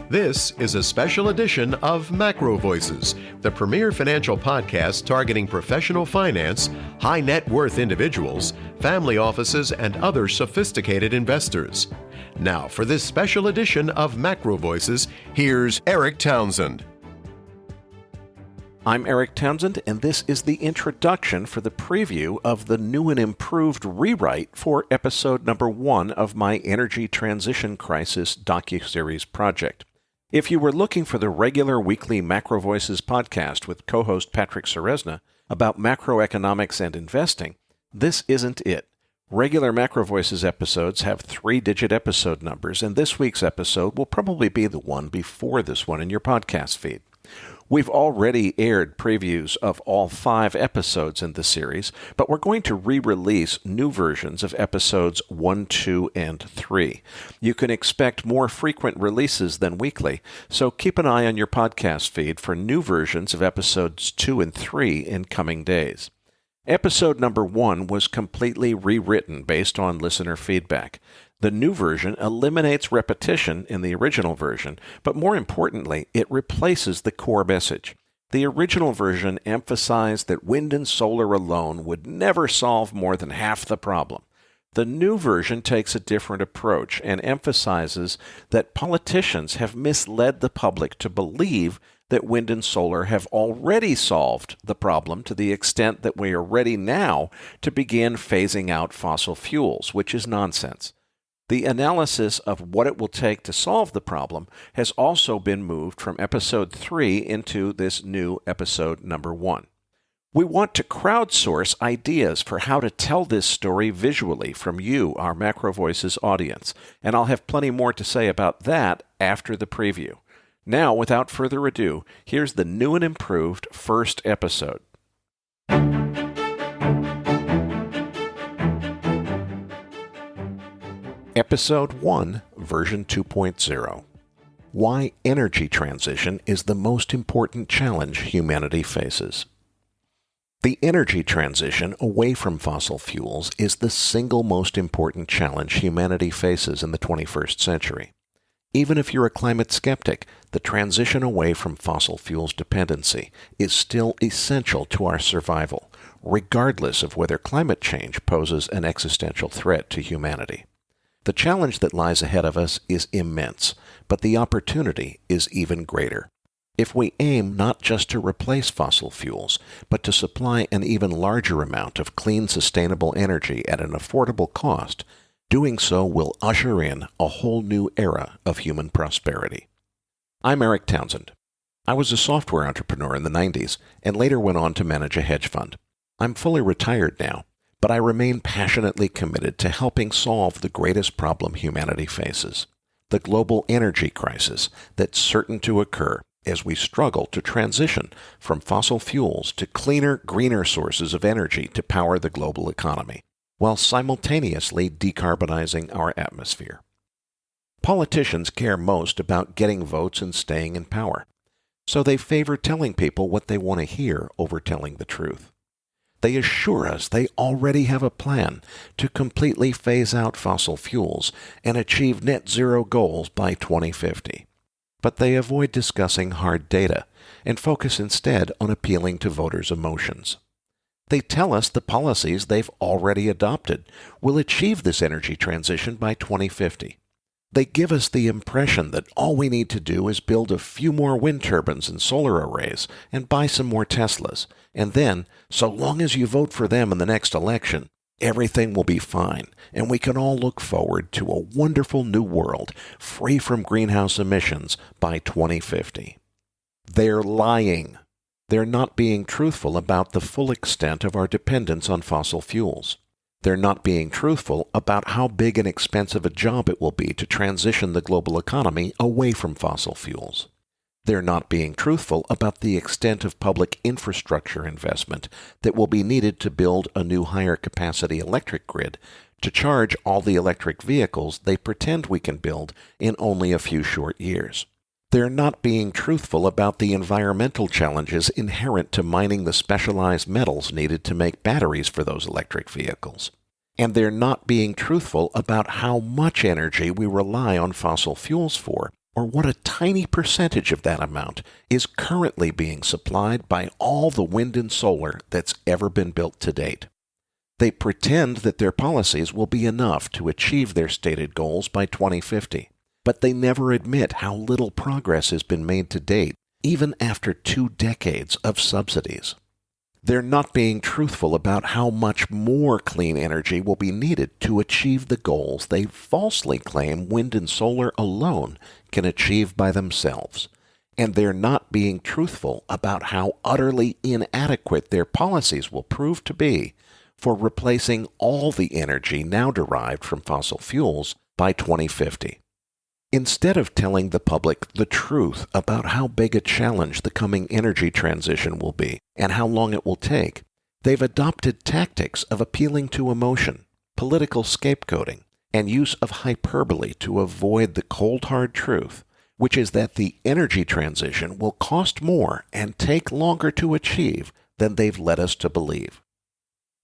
This is a special edition of Macro Voices, the premier financial podcast targeting professional finance, high net worth individuals, family offices, and other sophisticated investors. Now, for this special edition of Macro Voices, here's Erik Townsend. I'm Erik Townsend, and this is the introduction for the preview of the new and improved rewrite for episode number 1 of my Energy Transition Crisis docuseries project. If you were looking for the regular weekly Macro Voices podcast with co-host Patrick Ceresna about macroeconomics and investing, this isn't it. Regular Macro Voices episodes have 3-digit episode numbers, and this week's episode will probably be the one before this one in your podcast feed. We've already aired previews of all 5 episodes in the series, but we're going to re-release new versions of episodes 1, 2, and 3. You can expect more frequent releases than weekly, so keep an eye on your podcast feed for new versions of episodes 2 and 3 in coming days. Episode number 1 was completely rewritten based on listener feedback. The new version eliminates repetition in the original version, but more importantly, it replaces the core message. The original version emphasized that wind and solar alone would never solve more than half the problem. The new version takes a different approach and emphasizes that politicians have misled the public to believe that wind and solar have already solved the problem to the extent that we are ready now to begin phasing out fossil fuels, which is nonsense. The analysis of what it will take to solve the problem has also been moved from episode 3 into this new episode number 1. We want to crowdsource ideas for how to tell this story visually from you, our Macro Voices audience, and I'll have plenty more to say about that after the preview. Now, without further ado, here's the new and improved first episode. Episode 1, version 2.0. Why energy transition is the most important challenge humanity faces. The energy transition away from fossil fuels is the single most important challenge humanity faces in the 21st century. Even if you're a climate skeptic, the transition away from fossil fuels dependency is still essential to our survival, regardless of whether climate change poses an existential threat to humanity. The challenge that lies ahead of us is immense, but the opportunity is even greater. If we aim not just to replace fossil fuels, but to supply an even larger amount of clean, sustainable energy at an affordable cost, doing so will usher in a whole new era of human prosperity. I'm Erik Townsend. I was a software entrepreneur in the 90s and later went on to manage a hedge fund. I'm fully retired now, but I remain passionately committed to helping solve the greatest problem humanity faces, the global energy crisis that's certain to occur as we struggle to transition from fossil fuels to cleaner, greener sources of energy to power the global economy, while simultaneously decarbonizing our atmosphere. Politicians care most about getting votes and staying in power, so they favor telling people what they want to hear over telling the truth. They assure us they already have a plan to completely phase out fossil fuels and achieve net zero goals by 2050. But they avoid discussing hard data and focus instead on appealing to voters' emotions. They tell us the policies they've already adopted will achieve this energy transition by 2050. They give us the impression that all we need to do is build a few more wind turbines and solar arrays and buy some more Teslas, and then, so long as you vote for them in the next election, everything will be fine, and we can all look forward to a wonderful new world free from greenhouse emissions by 2050. They're lying. They're not being truthful about the full extent of our dependence on fossil fuels. They're not being truthful about how big and expensive a job it will be to transition the global economy away from fossil fuels. They're not being truthful about the extent of public infrastructure investment that will be needed to build a new higher capacity electric grid to charge all the electric vehicles they pretend we can build in only a few short years. They're not being truthful about the environmental challenges inherent to mining the specialized metals needed to make batteries for those electric vehicles. And they're not being truthful about how much energy we rely on fossil fuels for or what a tiny percentage of that amount is currently being supplied by all the wind and solar that's ever been built to date. They pretend that their policies will be enough to achieve their stated goals by 2050, but they never admit how little progress has been made to date, even after 2 decades of subsidies. They're not being truthful about how much more clean energy will be needed to achieve the goals they falsely claim wind and solar alone can achieve by themselves. And they're not being truthful about how utterly inadequate their policies will prove to be for replacing all the energy now derived from fossil fuels by 2050. Instead of telling the public the truth about how big a challenge the coming energy transition will be and how long it will take, they've adopted tactics of appealing to emotion, political scapegoating, and use of hyperbole to avoid the cold hard truth, which is that the energy transition will cost more and take longer to achieve than they've led us to believe.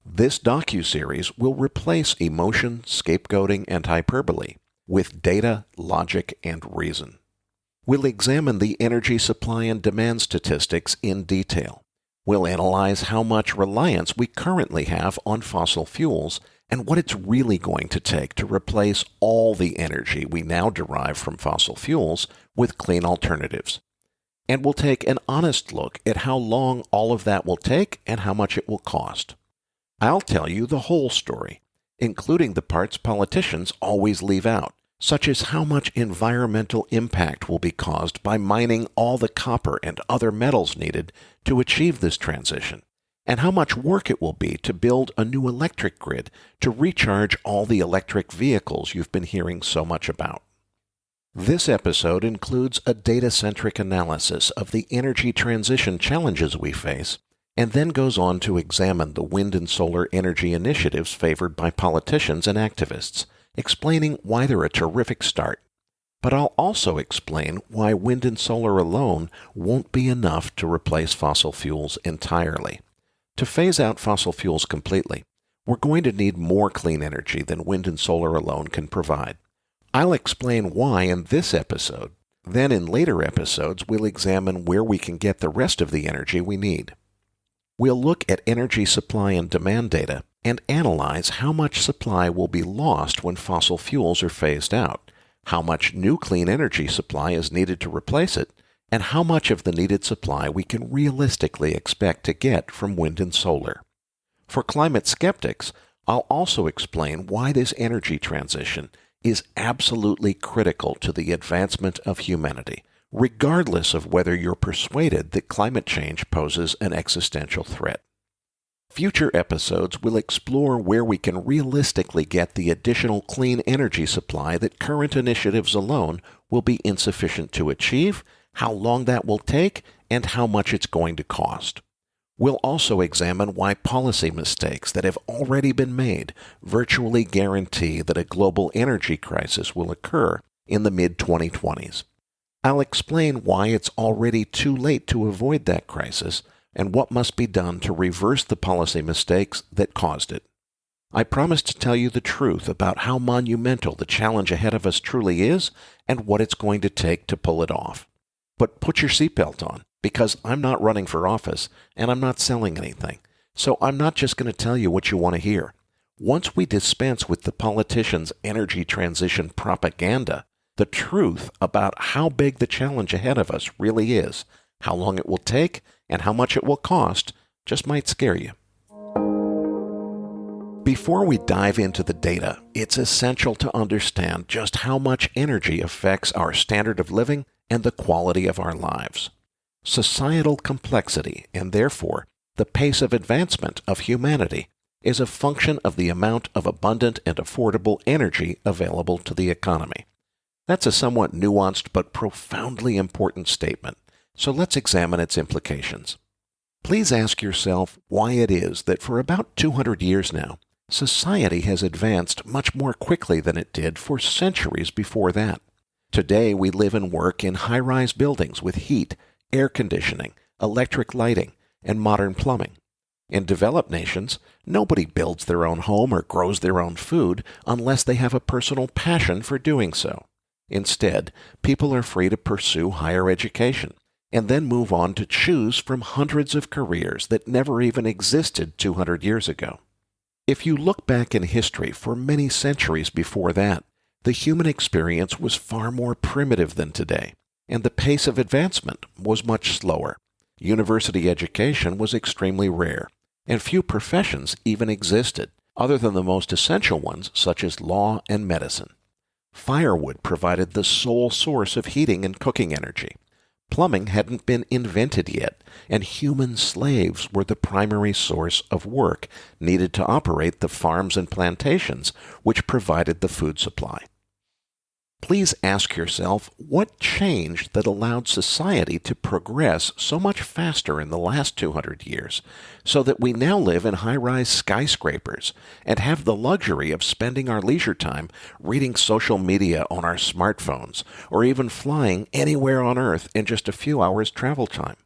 This docuseries will replace emotion, scapegoating, and hyperbole with data, logic, and reason. We'll examine the energy supply and demand statistics in detail. We'll analyze how much reliance we currently have on fossil fuels and what it's really going to take to replace all the energy we now derive from fossil fuels with clean alternatives. And we'll take an honest look at how long all of that will take and how much it will cost. I'll tell you the whole story, including the parts politicians always leave out, such as how much environmental impact will be caused by mining all the copper and other metals needed to achieve this transition, and how much work it will be to build a new electric grid to recharge all the electric vehicles you've been hearing so much about. This episode includes a data-centric analysis of the energy transition challenges we face, and then goes on to examine the wind and solar energy initiatives favored by politicians and activists, explaining why they're a terrific start. But I'll also explain why wind and solar alone won't be enough to replace fossil fuels entirely. To phase out fossil fuels completely, we're going to need more clean energy than wind and solar alone can provide. I'll explain why in this episode. Then in later episodes, we'll examine where we can get the rest of the energy we need. We'll look at energy supply and demand data and analyze how much supply will be lost when fossil fuels are phased out, how much new clean energy supply is needed to replace it, and how much of the needed supply we can realistically expect to get from wind and solar. For climate skeptics, I'll also explain why this energy transition is absolutely critical to the advancement of humanity, regardless of whether you're persuaded that climate change poses an existential threat. Future episodes will explore where we can realistically get the additional clean energy supply that current initiatives alone will be insufficient to achieve, how long that will take, and how much it's going to cost. We'll also examine why policy mistakes that have already been made virtually guarantee that a global energy crisis will occur in the mid-2020s. I'll explain why it's already too late to avoid that crisis and what must be done to reverse the policy mistakes that caused it. I promise to tell you the truth about how monumental the challenge ahead of us truly is and what it's going to take to pull it off. But put your seatbelt on, because I'm not running for office and I'm not selling anything. So I'm not just going to tell you what you want to hear. Once we dispense with the politicians' energy transition propaganda, the truth about how big the challenge ahead of us really is, how long it will take, and how much it will cost just might scare you. Before we dive into the data, it's essential to understand just how much energy affects our standard of living and the quality of our lives. Societal complexity, and therefore the pace of advancement of humanity, is a function of the amount of abundant and affordable energy available to the economy. That's a somewhat nuanced but profoundly important statement, so let's examine its implications. Please ask yourself why it is that for about 200 years now, society has advanced much more quickly than it did for centuries before that. Today we live and work in high-rise buildings with heat, air conditioning, electric lighting, and modern plumbing. In developed nations, nobody builds their own home or grows their own food unless they have a personal passion for doing so. Instead, people are free to pursue higher education and then move on to choose from hundreds of careers that never even existed 200 years ago. If you look back in history for many centuries before that, the human experience was far more primitive than today, and the pace of advancement was much slower. University education was extremely rare, and few professions even existed, other than the most essential ones such as law and medicine. Firewood provided the sole source of heating and cooking energy. Plumbing hadn't been invented yet, and human slaves were the primary source of work needed to operate the farms and plantations which provided the food supply. Please ask yourself what changed that allowed society to progress so much faster in the last 200 years, so that we now live in high-rise skyscrapers and have the luxury of spending our leisure time reading social media on our smartphones, or even flying anywhere on Earth in just a few hours travel time.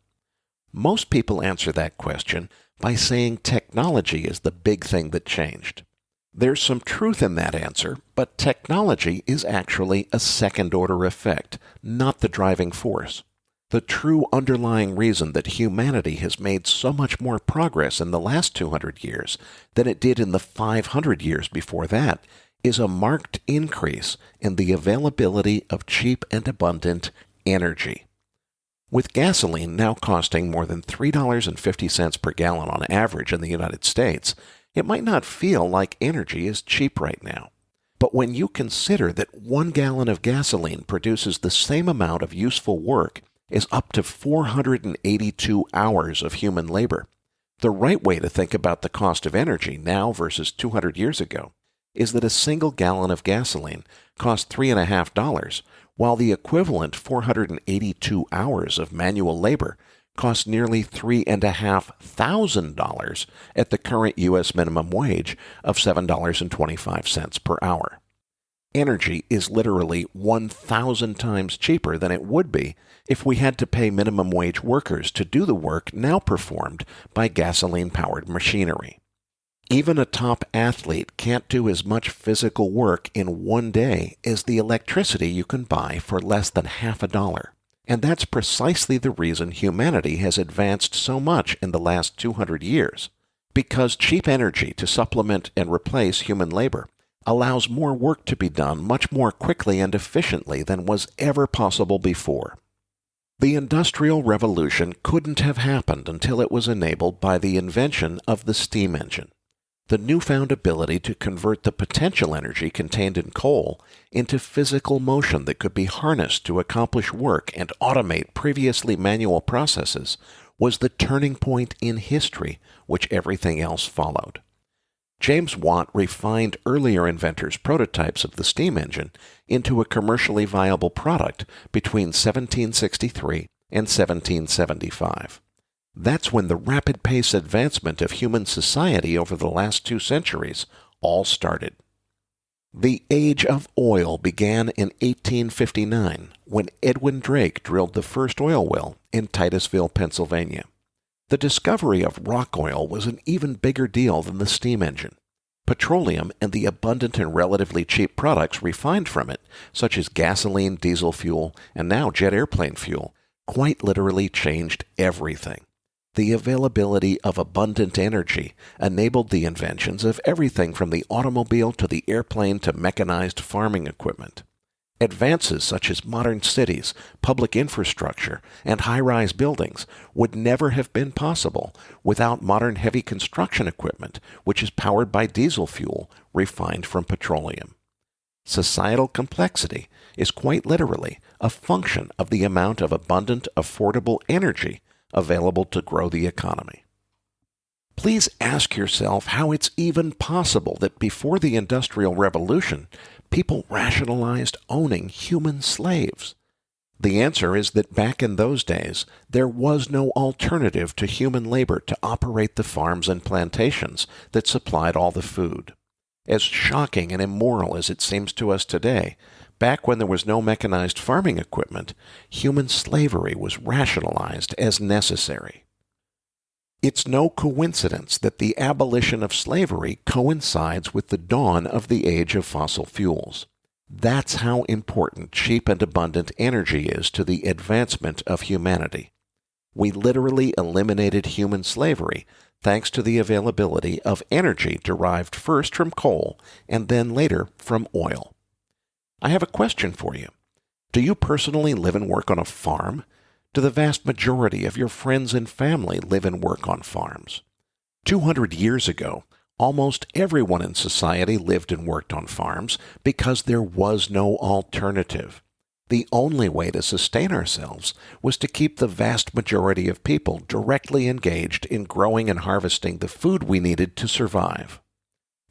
Most people answer that question by saying technology is the big thing that changed. There's some truth in that answer, but technology is actually a second-order effect, not the driving force. The true underlying reason that humanity has made so much more progress in the last 200 years than it did in the 500 years before that is a marked increase in the availability of cheap and abundant energy. With gasoline now costing more than $3.50 per gallon on average in the United States, it might not feel like energy is cheap right now. But when you consider that 1 gallon of gasoline produces the same amount of useful work as up to 482 hours of human labor, the right way to think about the cost of energy now versus 200 years ago is that a single gallon of gasoline costs $3.50, while the equivalent 482 hours of manual labor costs nearly $3,500 at the current U.S. minimum wage of $7.25 per hour. Energy is literally 1,000 times cheaper than it would be if we had to pay minimum wage workers to do the work now performed by gasoline-powered machinery. Even a top athlete can't do as much physical work in one day as the electricity you can buy for less than $50. And that's precisely the reason humanity has advanced so much in the last 200 years. Because cheap energy to supplement and replace human labor allows more work to be done much more quickly and efficiently than was ever possible before. The Industrial Revolution couldn't have happened until it was enabled by the invention of the steam engine. The newfound ability to convert the potential energy contained in coal into physical motion that could be harnessed to accomplish work and automate previously manual processes was the turning point in history, which everything else followed. James Watt refined earlier inventors' prototypes of the steam engine into a commercially viable product between 1763 and 1775. That's when the rapid pace advancement of human society over the last 2 centuries all started. The Age of Oil began in 1859 when Edwin Drake drilled the first oil well in Titusville, Pennsylvania. The discovery of rock oil was an even bigger deal than the steam engine. Petroleum and the abundant and relatively cheap products refined from it, such as gasoline, diesel fuel, and now jet airplane fuel, quite literally changed everything. The availability of abundant energy enabled the inventions of everything from the automobile to the airplane to mechanized farming equipment. Advances such as modern cities, public infrastructure, and high-rise buildings would never have been possible without modern heavy construction equipment, which is powered by diesel fuel refined from petroleum. Societal complexity is quite literally a function of the amount of abundant, affordable energy available to grow the economy. Please ask yourself how it's even possible that before the Industrial Revolution, people rationalized owning human slaves. The answer is that back in those days, there was no alternative to human labor to operate the farms and plantations that supplied all the food. As shocking and immoral as it seems to us today, back when there was no mechanized farming equipment, human slavery was rationalized as necessary. It's no coincidence that the abolition of slavery coincides with the dawn of the age of fossil fuels. That's how important cheap and abundant energy is to the advancement of humanity. We literally eliminated human slavery thanks to the availability of energy derived first from coal and then later from oil. I have a question for you. Do you personally live and work on a farm? Do the vast majority of your friends and family live and work on farms? 200 years ago, almost everyone in society lived and worked on farms because there was no alternative. The only way to sustain ourselves was to keep the vast majority of people directly engaged in growing and harvesting the food we needed to survive.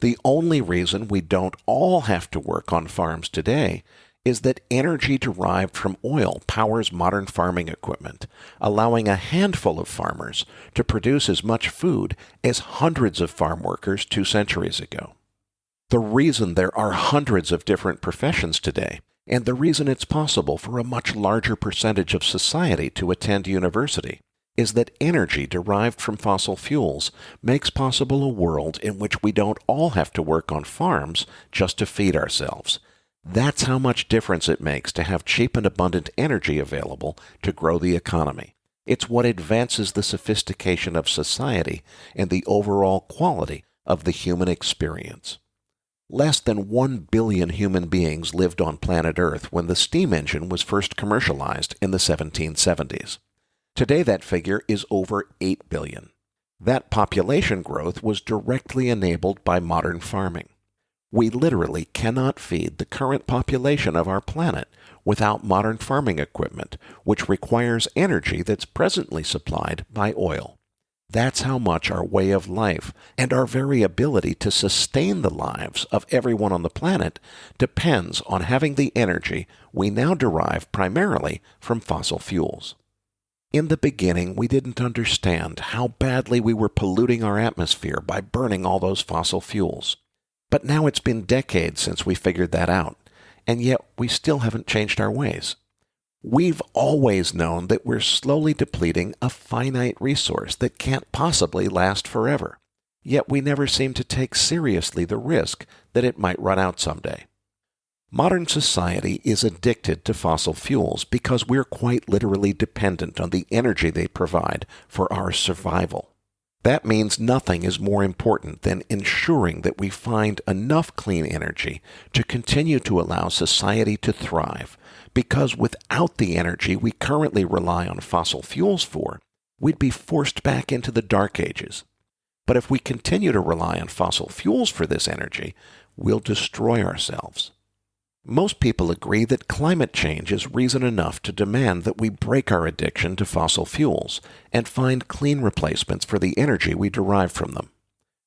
The only reason we don't all have to work on farms today is that energy derived from oil powers modern farming equipment, allowing a handful of farmers to produce as much food as hundreds of farm workers 2 centuries ago. The reason there are hundreds of different professions today, and the reason it's possible for a much larger percentage of society to attend university, is that energy derived from fossil fuels makes possible a world in which we don't all have to work on farms just to feed ourselves. That's how much difference it makes to have cheap and abundant energy available to grow the economy. It's what advances the sophistication of society and the overall quality of the human experience. Less than 1 billion human beings lived on planet Earth when the steam engine was first commercialized in the 1770s. Today that figure is over 8 billion. That population growth was directly enabled by modern farming. We literally cannot feed the current population of our planet without modern farming equipment, which requires energy that's presently supplied by oil. That's how much our way of life and our very ability to sustain the lives of everyone on the planet depends on having the energy we now derive primarily from fossil fuels. In the beginning, we didn't understand how badly we were polluting our atmosphere by burning all those fossil fuels. But now it's been decades since we figured that out, and yet we still haven't changed our ways. We've always known that we're slowly depleting a finite resource that can't possibly last forever, yet we never seem to take seriously the risk that it might run out someday. Modern society is addicted to fossil fuels because we're quite literally dependent on the energy they provide for our survival. That means nothing is more important than ensuring that we find enough clean energy to continue to allow society to thrive, because without the energy we currently rely on fossil fuels for, we'd be forced back into the dark ages. But if we continue to rely on fossil fuels for this energy, we'll destroy ourselves. Most people agree that climate change is reason enough to demand that we break our addiction to fossil fuels and find clean replacements for the energy we derive from them.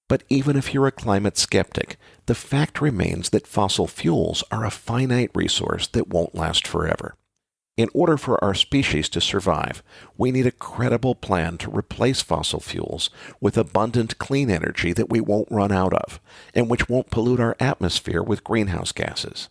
But even if you're a climate skeptic, the fact remains that fossil fuels are a finite resource that won't last forever. In order for our species to survive, we need a credible plan to replace fossil fuels with abundant clean energy that we won't run out of, and which won't pollute our atmosphere with greenhouse gases.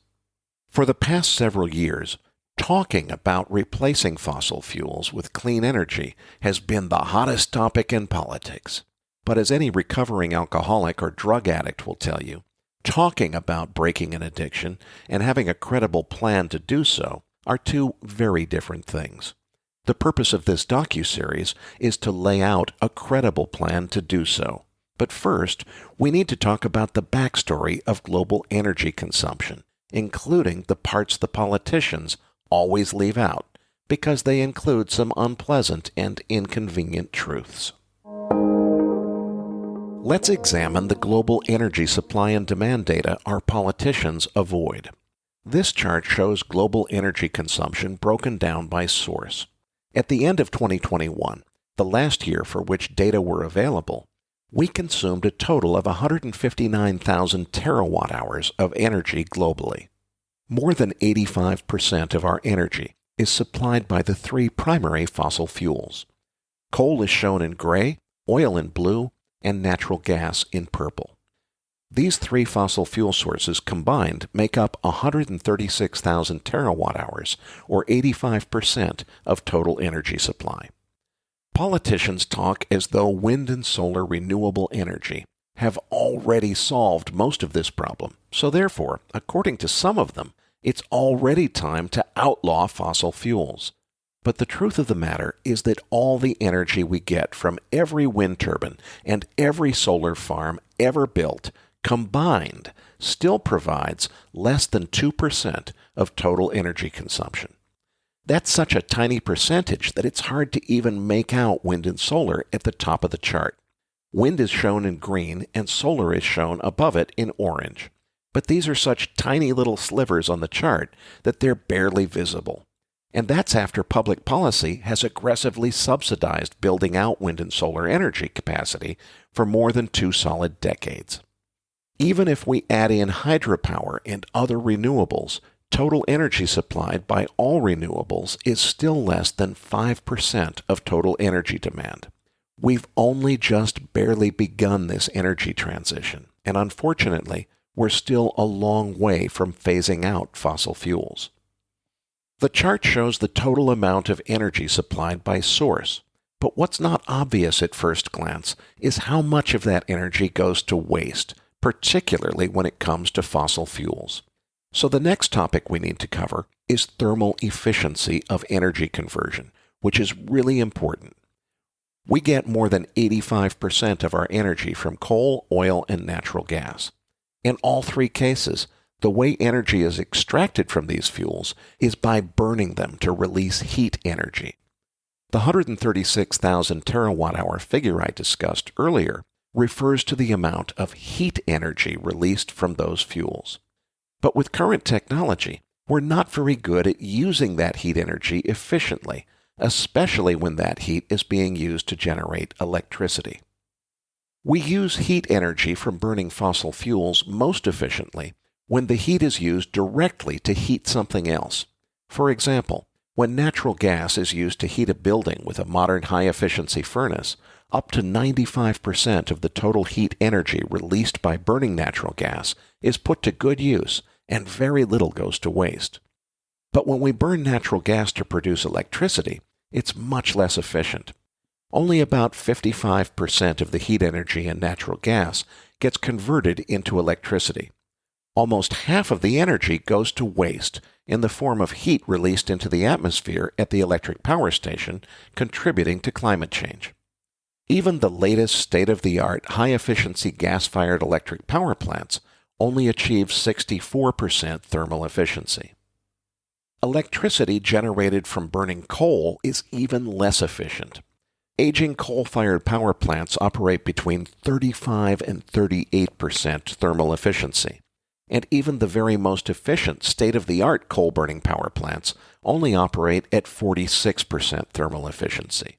For the past several years, talking about replacing fossil fuels with clean energy has been the hottest topic in politics. But as any recovering alcoholic or drug addict will tell you, talking about breaking an addiction and having a credible plan to do so are two very different things. The purpose of this docuseries is to lay out a credible plan to do so. But first, we need to talk about the backstory of global energy consumption, including the parts the politicians always leave out, because they include some unpleasant and inconvenient truths. Let's examine the global energy supply and demand data our politicians avoid. This chart shows global energy consumption broken down by source. At the end of 2021, the last year for which data were available, we consumed a total of 159,000 terawatt-hours of energy globally. More than 85% of our energy is supplied by the three primary fossil fuels. Coal is shown in gray, oil in blue, and natural gas in purple. These three fossil fuel sources combined make up 136,000 terawatt-hours, or 85% of total energy supply. Politicians talk as though wind and solar renewable energy have already solved most of this problem, so therefore, according to some of them, It's already time to outlaw fossil fuels. But the truth of the matter is that all the energy we get from every wind turbine and every solar farm ever built combined still provides less than 2% of total energy consumption. That's such a tiny percentage that it's hard to even make out wind and solar at the top of the chart. Wind is shown in green and solar is shown above it in orange. But these are such tiny little slivers on the chart that they're barely visible. And that's after public policy has aggressively subsidized building out wind and solar energy capacity for more than 2 solid decades. Even if we add in hydropower and other renewables, total energy supplied by all renewables is still less than 5% of total energy demand. We've only just barely begun this energy transition, and unfortunately, we're still a long way from phasing out fossil fuels. The chart shows the total amount of energy supplied by source, but what's not obvious at first glance is how much of that energy goes to waste, particularly when it comes to fossil fuels. So the next topic we need to cover is thermal efficiency of energy conversion, which is really important. We get more than 85% of our energy from coal, oil, and natural gas. In all 3 cases, the way energy is extracted from these fuels is by burning them to release heat energy. The 136,000 terawatt-hour figure I discussed earlier refers to the amount of heat energy released from those fuels. But with current technology, we're not very good at using that heat energy efficiently, especially when that heat is being used to generate electricity. We use heat energy from burning fossil fuels most efficiently when the heat is used directly to heat something else. For example, when natural gas is used to heat a building with a modern high-efficiency furnace, up to 95% of the total heat energy released by burning natural gas is put to good use, and very little goes to waste. But when we burn natural gas to produce electricity, it's much less efficient. Only about 55% of the heat energy in natural gas gets converted into electricity. Almost half of the energy goes to waste in the form of heat released into the atmosphere at the electric power station, contributing to climate change. Even the latest state-of-the-art high-efficiency gas-fired electric power plants only achieve 64% thermal efficiency. Electricity generated from burning coal is even less efficient. Aging coal-fired power plants operate between 35 and 38% thermal efficiency. And even the very most efficient state-of-the-art coal-burning power plants only operate at 46% thermal efficiency.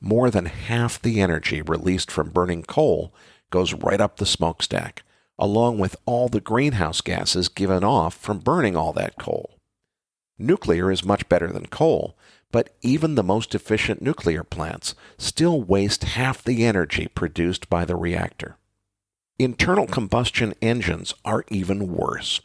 More than half the energy released from burning coal goes right up the smokestack, along with all the greenhouse gases given off from burning all that coal. Nuclear is much better than coal, but even the most efficient nuclear plants still waste half the energy produced by the reactor. Internal combustion engines are even worse.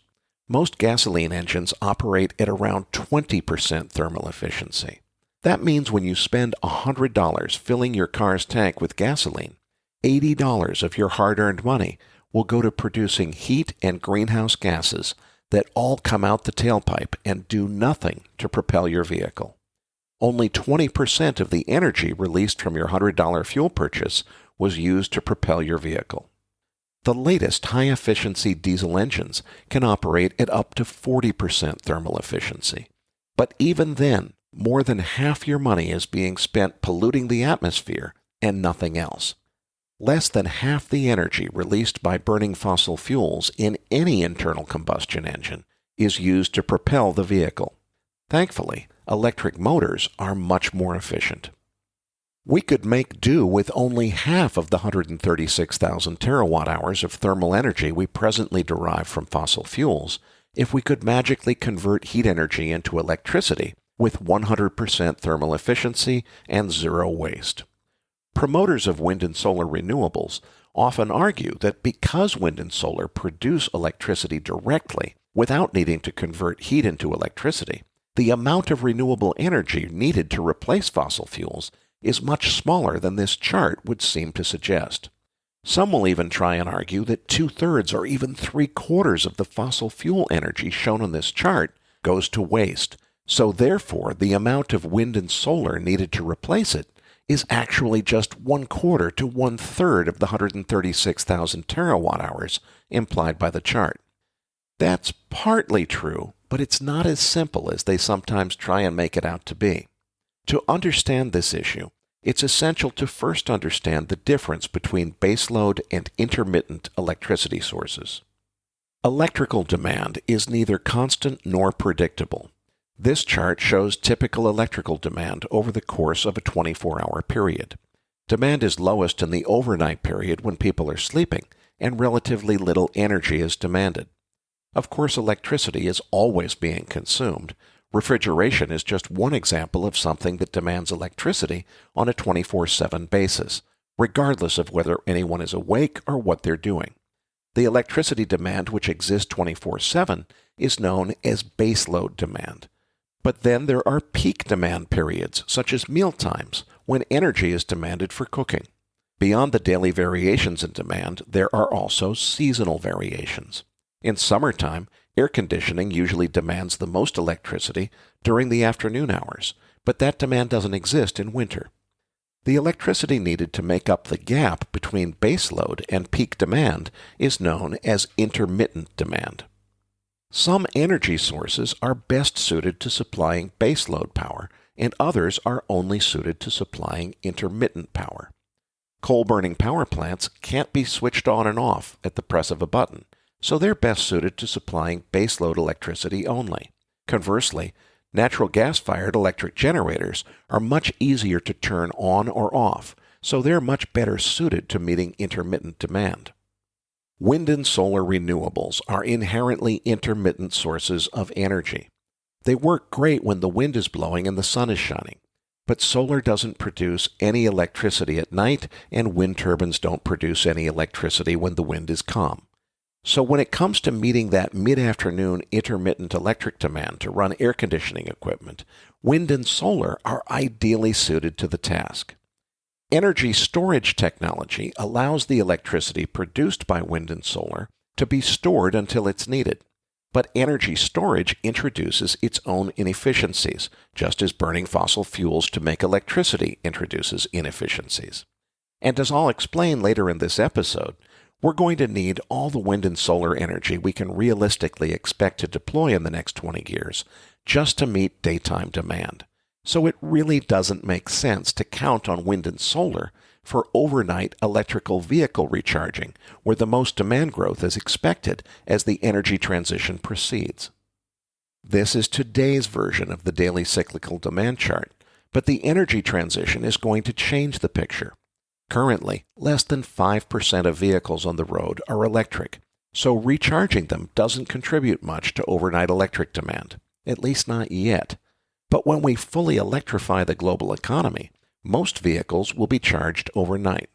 Most gasoline engines operate at around 20% thermal efficiency. That means when you spend $100 filling your car's tank with gasoline, $80 of your hard-earned money will go to producing heat and greenhouse gases that all come out the tailpipe and do nothing to propel your vehicle. Only 20% of the energy released from your $100 fuel purchase was used to propel your vehicle. The latest high-efficiency diesel engines can operate at up to 40% thermal efficiency. But even then, more than half your money is being spent polluting the atmosphere and nothing else. Less than half the energy released by burning fossil fuels in any internal combustion engine is used to propel the vehicle. Thankfully, electric motors are much more efficient. We could make do with only half of the 136,000 terawatt-hours of thermal energy we presently derive from fossil fuels if we could magically convert heat energy into electricity with 100% thermal efficiency and zero waste. Promoters of wind and solar renewables often argue that because wind and solar produce electricity directly without needing to convert heat into electricity, the amount of renewable energy needed to replace fossil fuels is much smaller than this chart would seem to suggest. Some will even try and argue that 2/3 or even 3/4 of the fossil fuel energy shown on this chart goes to waste, so therefore the amount of wind and solar needed to replace it is actually just 1/4 to 1/3 of the 136,000 terawatt hours implied by the chart. That's partly true, but it's not as simple as they sometimes try and make it out to be. To understand this issue, it's essential to first understand the difference between baseload and intermittent electricity sources. Electrical demand is neither constant nor predictable. This chart shows typical electrical demand over the course of a 24-hour period. Demand is lowest in the overnight period when people are sleeping, and relatively little energy is demanded. Of course, electricity is always being consumed. Refrigeration is just one example of something that demands electricity on a 24/7 basis, regardless of whether anyone is awake or what they're doing. The electricity demand which exists 24/7 is known as baseload demand. But then there are peak demand periods, such as meal times, when energy is demanded for cooking. Beyond the daily variations in demand, there are also seasonal variations. In summertime, air conditioning usually demands the most electricity during the afternoon hours, but that demand doesn't exist in winter. The electricity needed to make up the gap between baseload and peak demand is known as intermittent demand. Some energy sources are best suited to supplying baseload power, and others are only suited to supplying intermittent power. Coal-burning power plants can't be switched on and off at the press of a button, so they're best suited to supplying baseload electricity only. Conversely, natural gas-fired electric generators are much easier to turn on or off, so they're much better suited to meeting intermittent demand. Wind and solar renewables are inherently intermittent sources of energy. They work great when the wind is blowing and the sun is shining, but solar doesn't produce any electricity at night, and wind turbines don't produce any electricity when the wind is calm. So when it comes to meeting that mid-afternoon intermittent electric demand to run air conditioning equipment, wind and solar are ideally suited to the task. Energy storage technology allows the electricity produced by wind and solar to be stored until it's needed. But energy storage introduces its own inefficiencies, just as burning fossil fuels to make electricity introduces inefficiencies. And as I'll explain later in this episode, we're going to need all the wind and solar energy we can realistically expect to deploy in the next 20 years just to meet daytime demand. So it really doesn't make sense to count on wind and solar for overnight electrical vehicle recharging, where the most demand growth is expected as the energy transition proceeds. This is today's version of the daily cyclical demand chart, but the energy transition is going to change the picture. Currently, less than 5% of vehicles on the road are electric, so recharging them doesn't contribute much to overnight electric demand, at least not yet. But when we fully electrify the global economy, most vehicles will be charged overnight,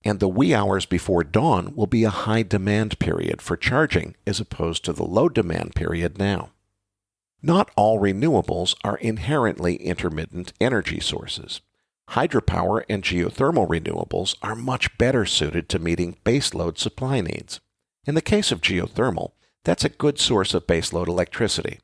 and the wee hours before dawn will be a high demand period for charging as opposed to the low demand period now. Not all renewables are inherently intermittent energy sources. Hydropower and geothermal renewables are much better suited to meeting baseload supply needs. In the case of geothermal, that's a good source of baseload electricity.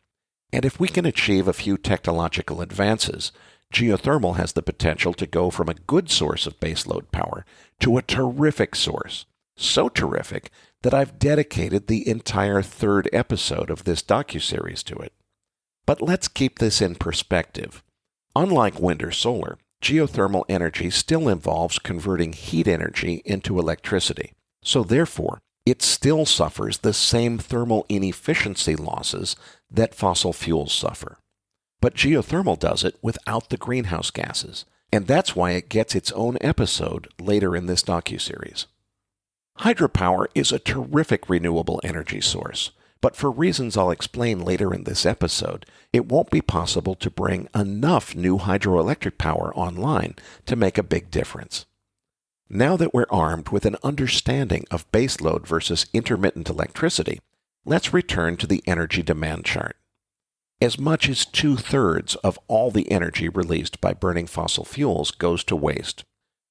And if we can achieve a few technological advances, geothermal has the potential to go from a good source of baseload power to a terrific source. So terrific that I've dedicated the entire third episode of this docuseries to it. But let's keep this in perspective. Unlike wind or solar, geothermal energy still involves converting heat energy into electricity. So therefore, it still suffers the same thermal inefficiency losses that fossil fuels suffer. But geothermal does it without the greenhouse gases, and that's why it gets its own episode later in this docuseries. Hydropower is a terrific renewable energy source, but for reasons I'll explain later in this episode, it won't be possible to bring enough new hydroelectric power online to make a big difference. Now that we're armed with an understanding of baseload versus intermittent electricity, let's return to the energy demand chart. As much as 2/3 of all the energy released by burning fossil fuels goes to waste.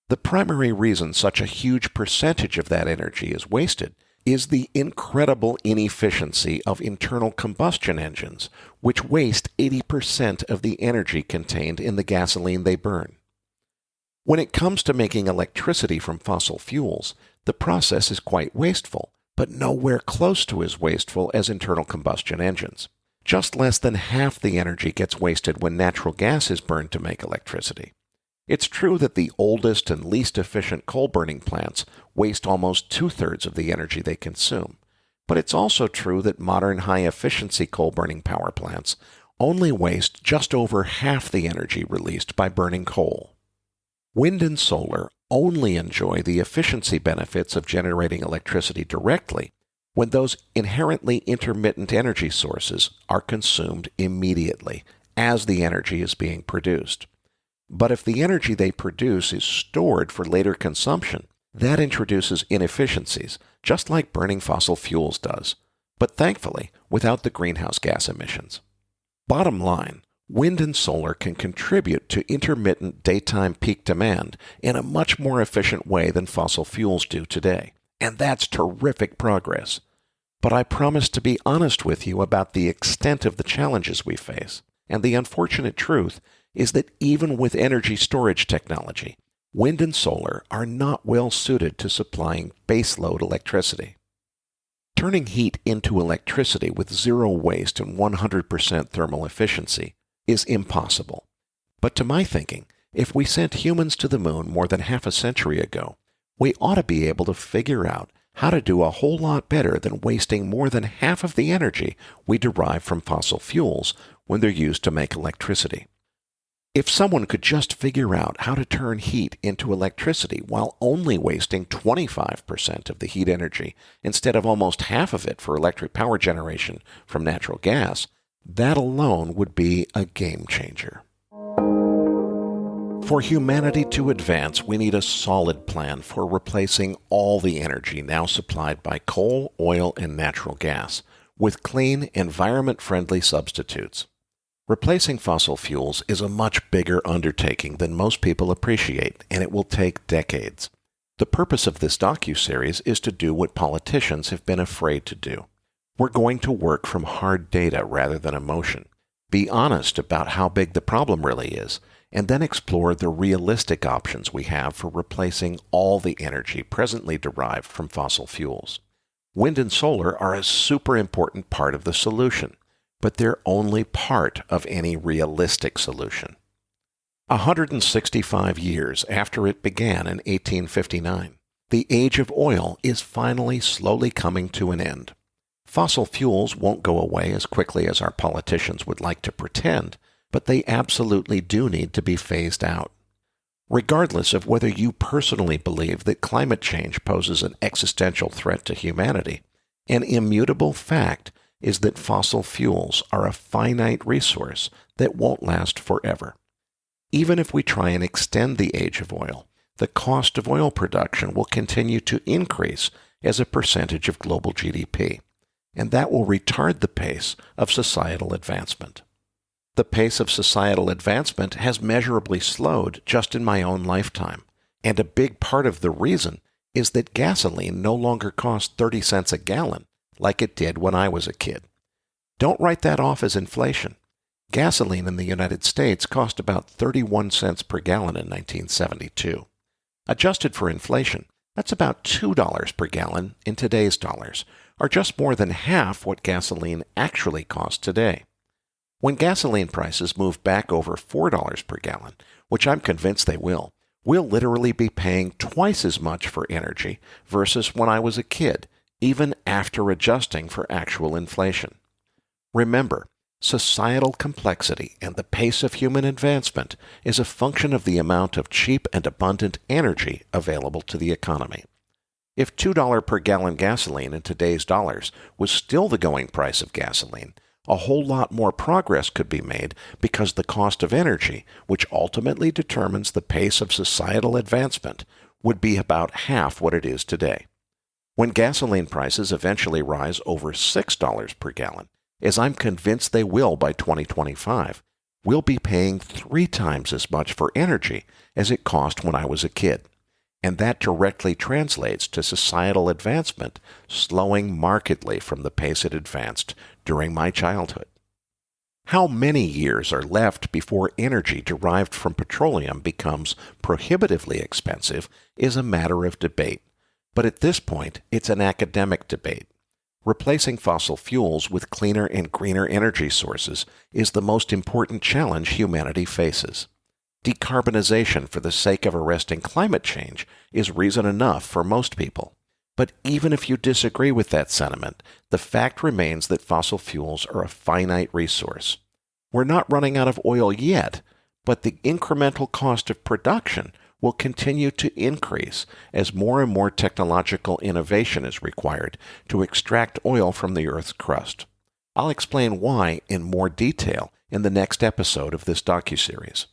The primary reason such a huge percentage of that energy is wasted is the incredible inefficiency of internal combustion engines, which waste 80% of the energy contained in the gasoline they burn. When it comes to making electricity from fossil fuels, the process is quite wasteful, but nowhere close to as wasteful as internal combustion engines. Just less than half the energy gets wasted when natural gas is burned to make electricity. It's true that the oldest and least efficient coal-burning plants waste almost two-thirds of the energy they consume, but it's also true that modern high-efficiency coal-burning power plants only waste just over half the energy released by burning coal. Wind and solar only enjoy the efficiency benefits of generating electricity directly when those inherently intermittent energy sources are consumed immediately as the energy is being produced. But if the energy they produce is stored for later consumption, that introduces inefficiencies, just like burning fossil fuels does, but thankfully without the greenhouse gas emissions. Bottom line, wind and solar can contribute to intermittent daytime peak demand in a much more efficient way than fossil fuels do today, and that's terrific progress. But I promise to be honest with you about the extent of the challenges we face, and the unfortunate truth is that even with energy storage technology, wind and solar are not well suited to supplying baseload electricity. Turning heat into electricity with zero waste and 100% thermal efficiency is impossible. But to my thinking, if we sent humans to the moon more than half a century ago, we ought to be able to figure out how to do a whole lot better than wasting more than half of the energy we derive from fossil fuels when they're used to make electricity. If someone could just figure out how to turn heat into electricity while only wasting 25% of the heat energy instead of almost half of it for electric power generation from natural gas, that alone would be a game changer. For humanity to advance, we need a solid plan for replacing all the energy now supplied by coal, oil, and natural gas with clean, environment-friendly substitutes. Replacing fossil fuels is a much bigger undertaking than most people appreciate, and it will take decades. The purpose of this docuseries is to do what politicians have been afraid to do. We're going to work from hard data rather than emotion, be honest about how big the problem really is, and then explore the realistic options we have for replacing all the energy presently derived from fossil fuels. Wind and solar are a super important part of the solution, but they're only part of any realistic solution. 165 years after it began in 1859, the age of oil is finally slowly coming to an end. Fossil fuels won't go away as quickly as our politicians would like to pretend, but they absolutely do need to be phased out. Regardless of whether you personally believe that climate change poses an existential threat to humanity, an immutable fact is that fossil fuels are a finite resource that won't last forever. Even if we try and extend the age of oil, the cost of oil production will continue to increase as a percentage of global GDP, and that will retard the pace of societal advancement. The pace of societal advancement has measurably slowed just in my own lifetime, and a big part of the reason is that gasoline no longer costs 30 cents a gallon like it did when I was a kid. Don't write that off as inflation. Gasoline in the United States cost about 31 cents per gallon in 1972. Adjusted for inflation, that's about $2 per gallon in today's dollars, or just more than half what gasoline actually costs today. When gasoline prices move back over $4 per gallon, which I'm convinced they will, we'll literally be paying twice as much for energy versus when I was a kid, even after adjusting for actual inflation. Remember, societal complexity and the pace of human advancement is a function of the amount of cheap and abundant energy available to the economy. If $2 per gallon gasoline in today's dollars was still the going price of gasoline, a whole lot more progress could be made because the cost of energy, which ultimately determines the pace of societal advancement, would be about half what it is today. When gasoline prices eventually rise over $6 per gallon, as I'm convinced they will by 2025, we'll be paying 3 times as much for energy as it cost when I was a kid. and that directly translates to societal advancement slowing markedly from the pace it advanced during my childhood. How many years are left before energy derived from petroleum becomes prohibitively expensive is a matter of debate, but at this point it's an academic debate. Replacing fossil fuels with cleaner and greener energy sources is the most important challenge humanity faces. Decarbonization for the sake of arresting climate change is reason enough for most people. But even if you disagree with that sentiment, the fact remains that fossil fuels are a finite resource. We're not running out of oil yet, but the incremental cost of production will continue to increase as more and more technological innovation is required to extract oil from the Earth's crust. I'll explain why in more detail in the next episode of this docuseries.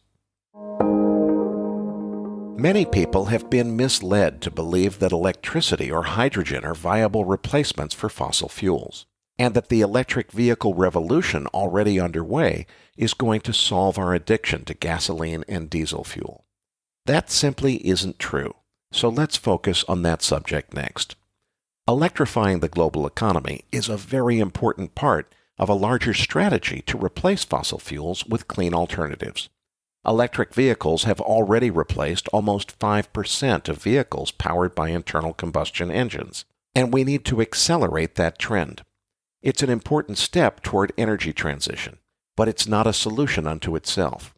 Many people have been misled to believe that electricity or hydrogen are viable replacements for fossil fuels, and that the electric vehicle revolution already underway is going to solve our addiction to gasoline and diesel fuel. That simply isn't true, so let's focus on that subject next. Electrifying the global economy is a very important part of a larger strategy to replace fossil fuels with clean alternatives. Electric vehicles have already replaced almost 5% of vehicles powered by internal combustion engines, and we need to accelerate that trend. It's an important step toward energy transition, but it's not a solution unto itself.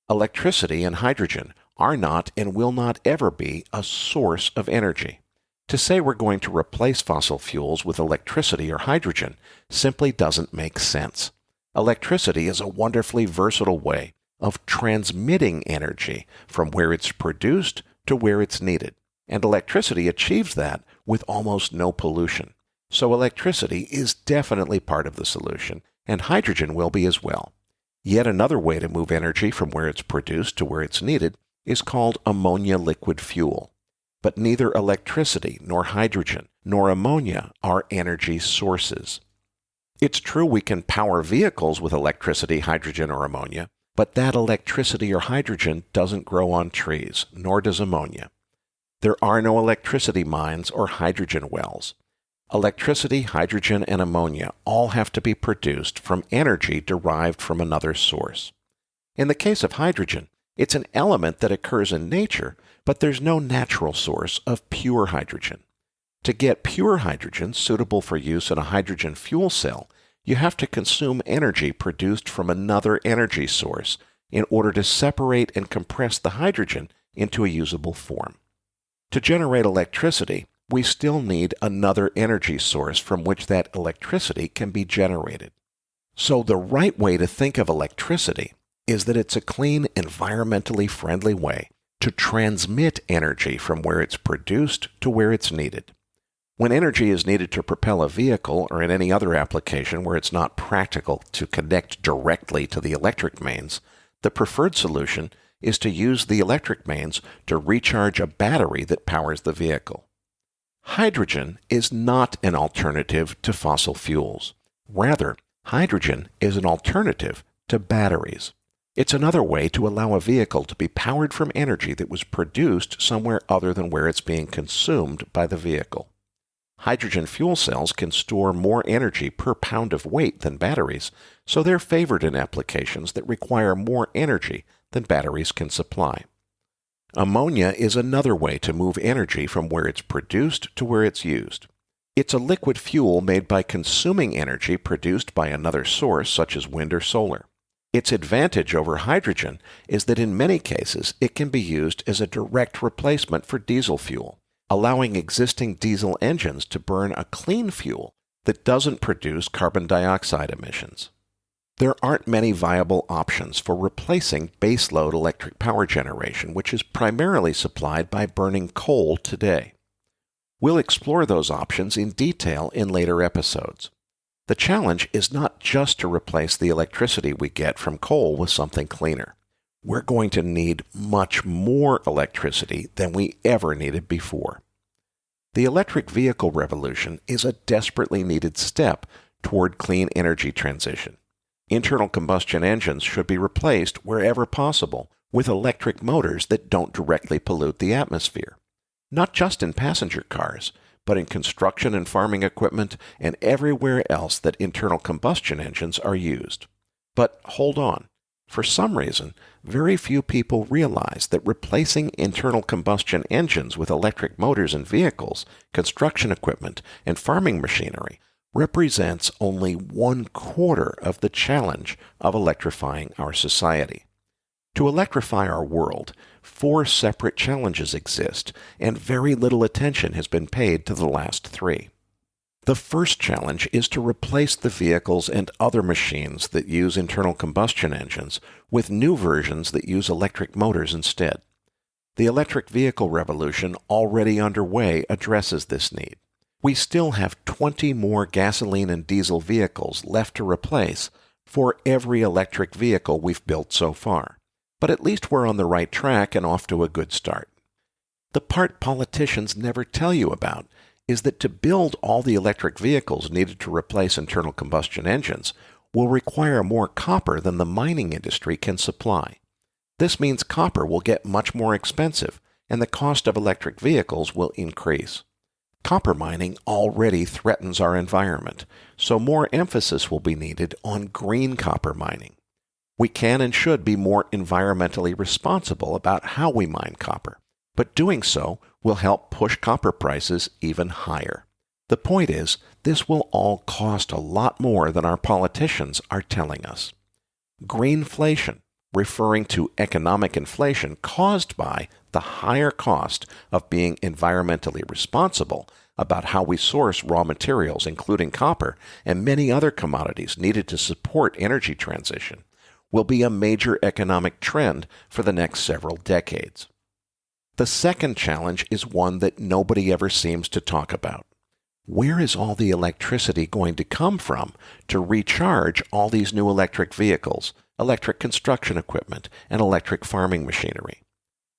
Electricity and hydrogen are not and will not ever be a source of energy. To say we're going to replace fossil fuels with electricity or hydrogen simply doesn't make sense. Electricity is a wonderfully versatile way of transmitting energy from where it's produced to where it's needed, and electricity achieves that with almost no pollution. So electricity is definitely part of the solution, and hydrogen will be as well. Yet another way to move energy from where it's produced to where it's needed is called ammonia liquid fuel. But neither electricity nor hydrogen nor ammonia are energy sources. It's true we can power vehicles with electricity, hydrogen, or ammonia, but that electricity or hydrogen doesn't grow on trees, nor does ammonia. There are no electricity mines or hydrogen wells. Electricity, hydrogen, and ammonia all have to be produced from energy derived from another source. In the case of hydrogen, it's an element that occurs in nature, but there's no natural source of pure hydrogen. To get pure hydrogen suitable for use in a hydrogen fuel cell, you have to consume energy produced from another energy source in order to separate and compress the hydrogen into a usable form. To generate electricity, we still need another energy source from which that electricity can be generated. So the right way to think of electricity is that it's a clean, environmentally friendly way to transmit energy from where it's produced to where it's needed. When energy is needed to propel a vehicle or in any other application where it's not practical to connect directly to the electric mains, the preferred solution is to use the electric mains to recharge a battery that powers the vehicle. Hydrogen is not an alternative to fossil fuels. Rather, hydrogen is an alternative to batteries. It's another way to allow a vehicle to be powered from energy that was produced somewhere other than where it's being consumed by the vehicle. Hydrogen fuel cells can store more energy per pound of weight than batteries, so they're favored in applications that require more energy than batteries can supply. Ammonia is another way to move energy from where it's produced to where it's used. It's a liquid fuel made by consuming energy produced by another source such as wind or solar. Its advantage over hydrogen is that in many cases it can be used as a direct replacement for diesel fuel, allowing existing diesel engines to burn a clean fuel that doesn't produce carbon dioxide emissions. There aren't many viable options for replacing baseload electric power generation, which is primarily supplied by burning coal today. We'll explore those options in detail in later episodes. The challenge is not just to replace the electricity we get from coal with something cleaner. We're going to need much more electricity than we ever needed before. The electric vehicle revolution is a desperately needed step toward clean energy transition. Internal combustion engines should be replaced wherever possible with electric motors that don't directly pollute the atmosphere. not just in passenger cars, but in construction and farming equipment and everywhere else that internal combustion engines are used. But hold on. For some reason, very few people realize that replacing internal combustion engines with electric motors in vehicles, construction equipment, and farming machinery represents only 1/4 of the challenge of electrifying our society. To electrify our world, 4 separate challenges exist, and very little attention has been paid to the last 3. The first challenge is to replace the vehicles and other machines that use internal combustion engines with new versions that use electric motors instead. The electric vehicle revolution already underway addresses this need. We still have 20 more gasoline and diesel vehicles left to replace for every electric vehicle we've built so far. But at least we're on the right track and off to a good start. The part politicians never tell you about is that to build all the electric vehicles needed to replace internal combustion engines will require more copper than the mining industry can supply. This means copper will get much more expensive, and the cost of electric vehicles will increase. Copper mining already threatens our environment, so more emphasis will be needed on green copper mining. We can and should be more environmentally responsible about how we mine copper, but doing so will help push copper prices even higher. The point is, this will all cost a lot more than our politicians are telling us. Greenflation, referring to economic inflation caused by the higher cost of being environmentally responsible about how we source raw materials, including copper and many other commodities needed to support energy transition, will be a major economic trend for the next several decades. The second challenge is one that nobody ever seems to talk about. Where is all the electricity going to come from to recharge all these new electric vehicles, electric construction equipment, and electric farming machinery?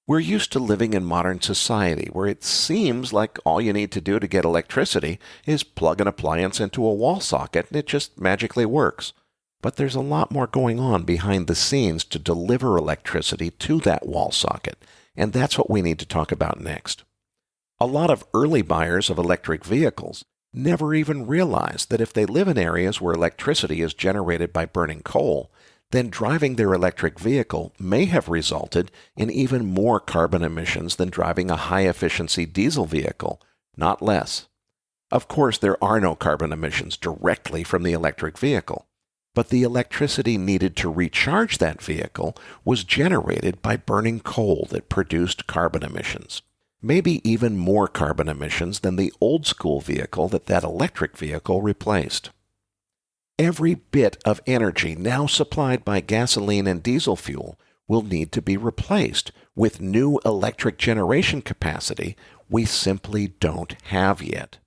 We're used to living in modern society where it seems like all you need to do to get electricity is plug an appliance into a wall socket and it just magically works. But there's a lot more going on behind the scenes to deliver electricity to that wall socket, and that's what we need to talk about next. A lot of early buyers of electric vehicles never even realize that if they live in areas where electricity is generated by burning coal, then driving their electric vehicle may have resulted in even more carbon emissions than driving a high-efficiency diesel vehicle, not less. Of course, there are no carbon emissions directly from the electric vehicle, but the electricity needed to recharge that vehicle was generated by burning coal that produced carbon emissions. Maybe even more carbon emissions than the old-school vehicle that electric vehicle replaced. Every bit of energy now supplied by gasoline and diesel fuel will need to be replaced with new electric generation capacity we simply don't have yet.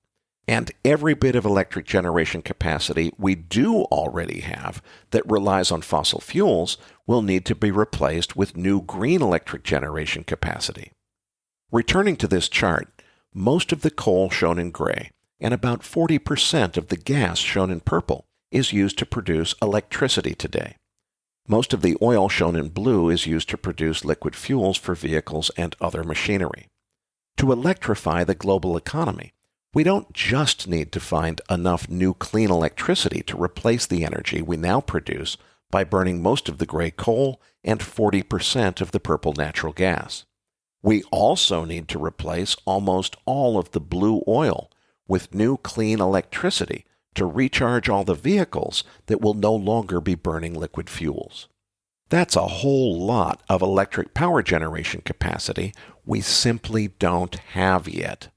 And every bit of electric generation capacity we do already have that relies on fossil fuels will need to be replaced with new green electric generation capacity. Returning to this chart, most of the coal shown in gray and about 40% of the gas shown in purple is used to produce electricity today. Most of the oil shown in blue is used to produce liquid fuels for vehicles and other machinery. To electrify the global economy, we don't just need to find enough new clean electricity to replace the energy we now produce by burning most of the gray coal and 40% of the purple natural gas. We also need to replace almost all of the blue oil with new clean electricity to recharge all the vehicles that will no longer be burning liquid fuels. That's a whole lot of electric power generation capacity we simply don't have yet.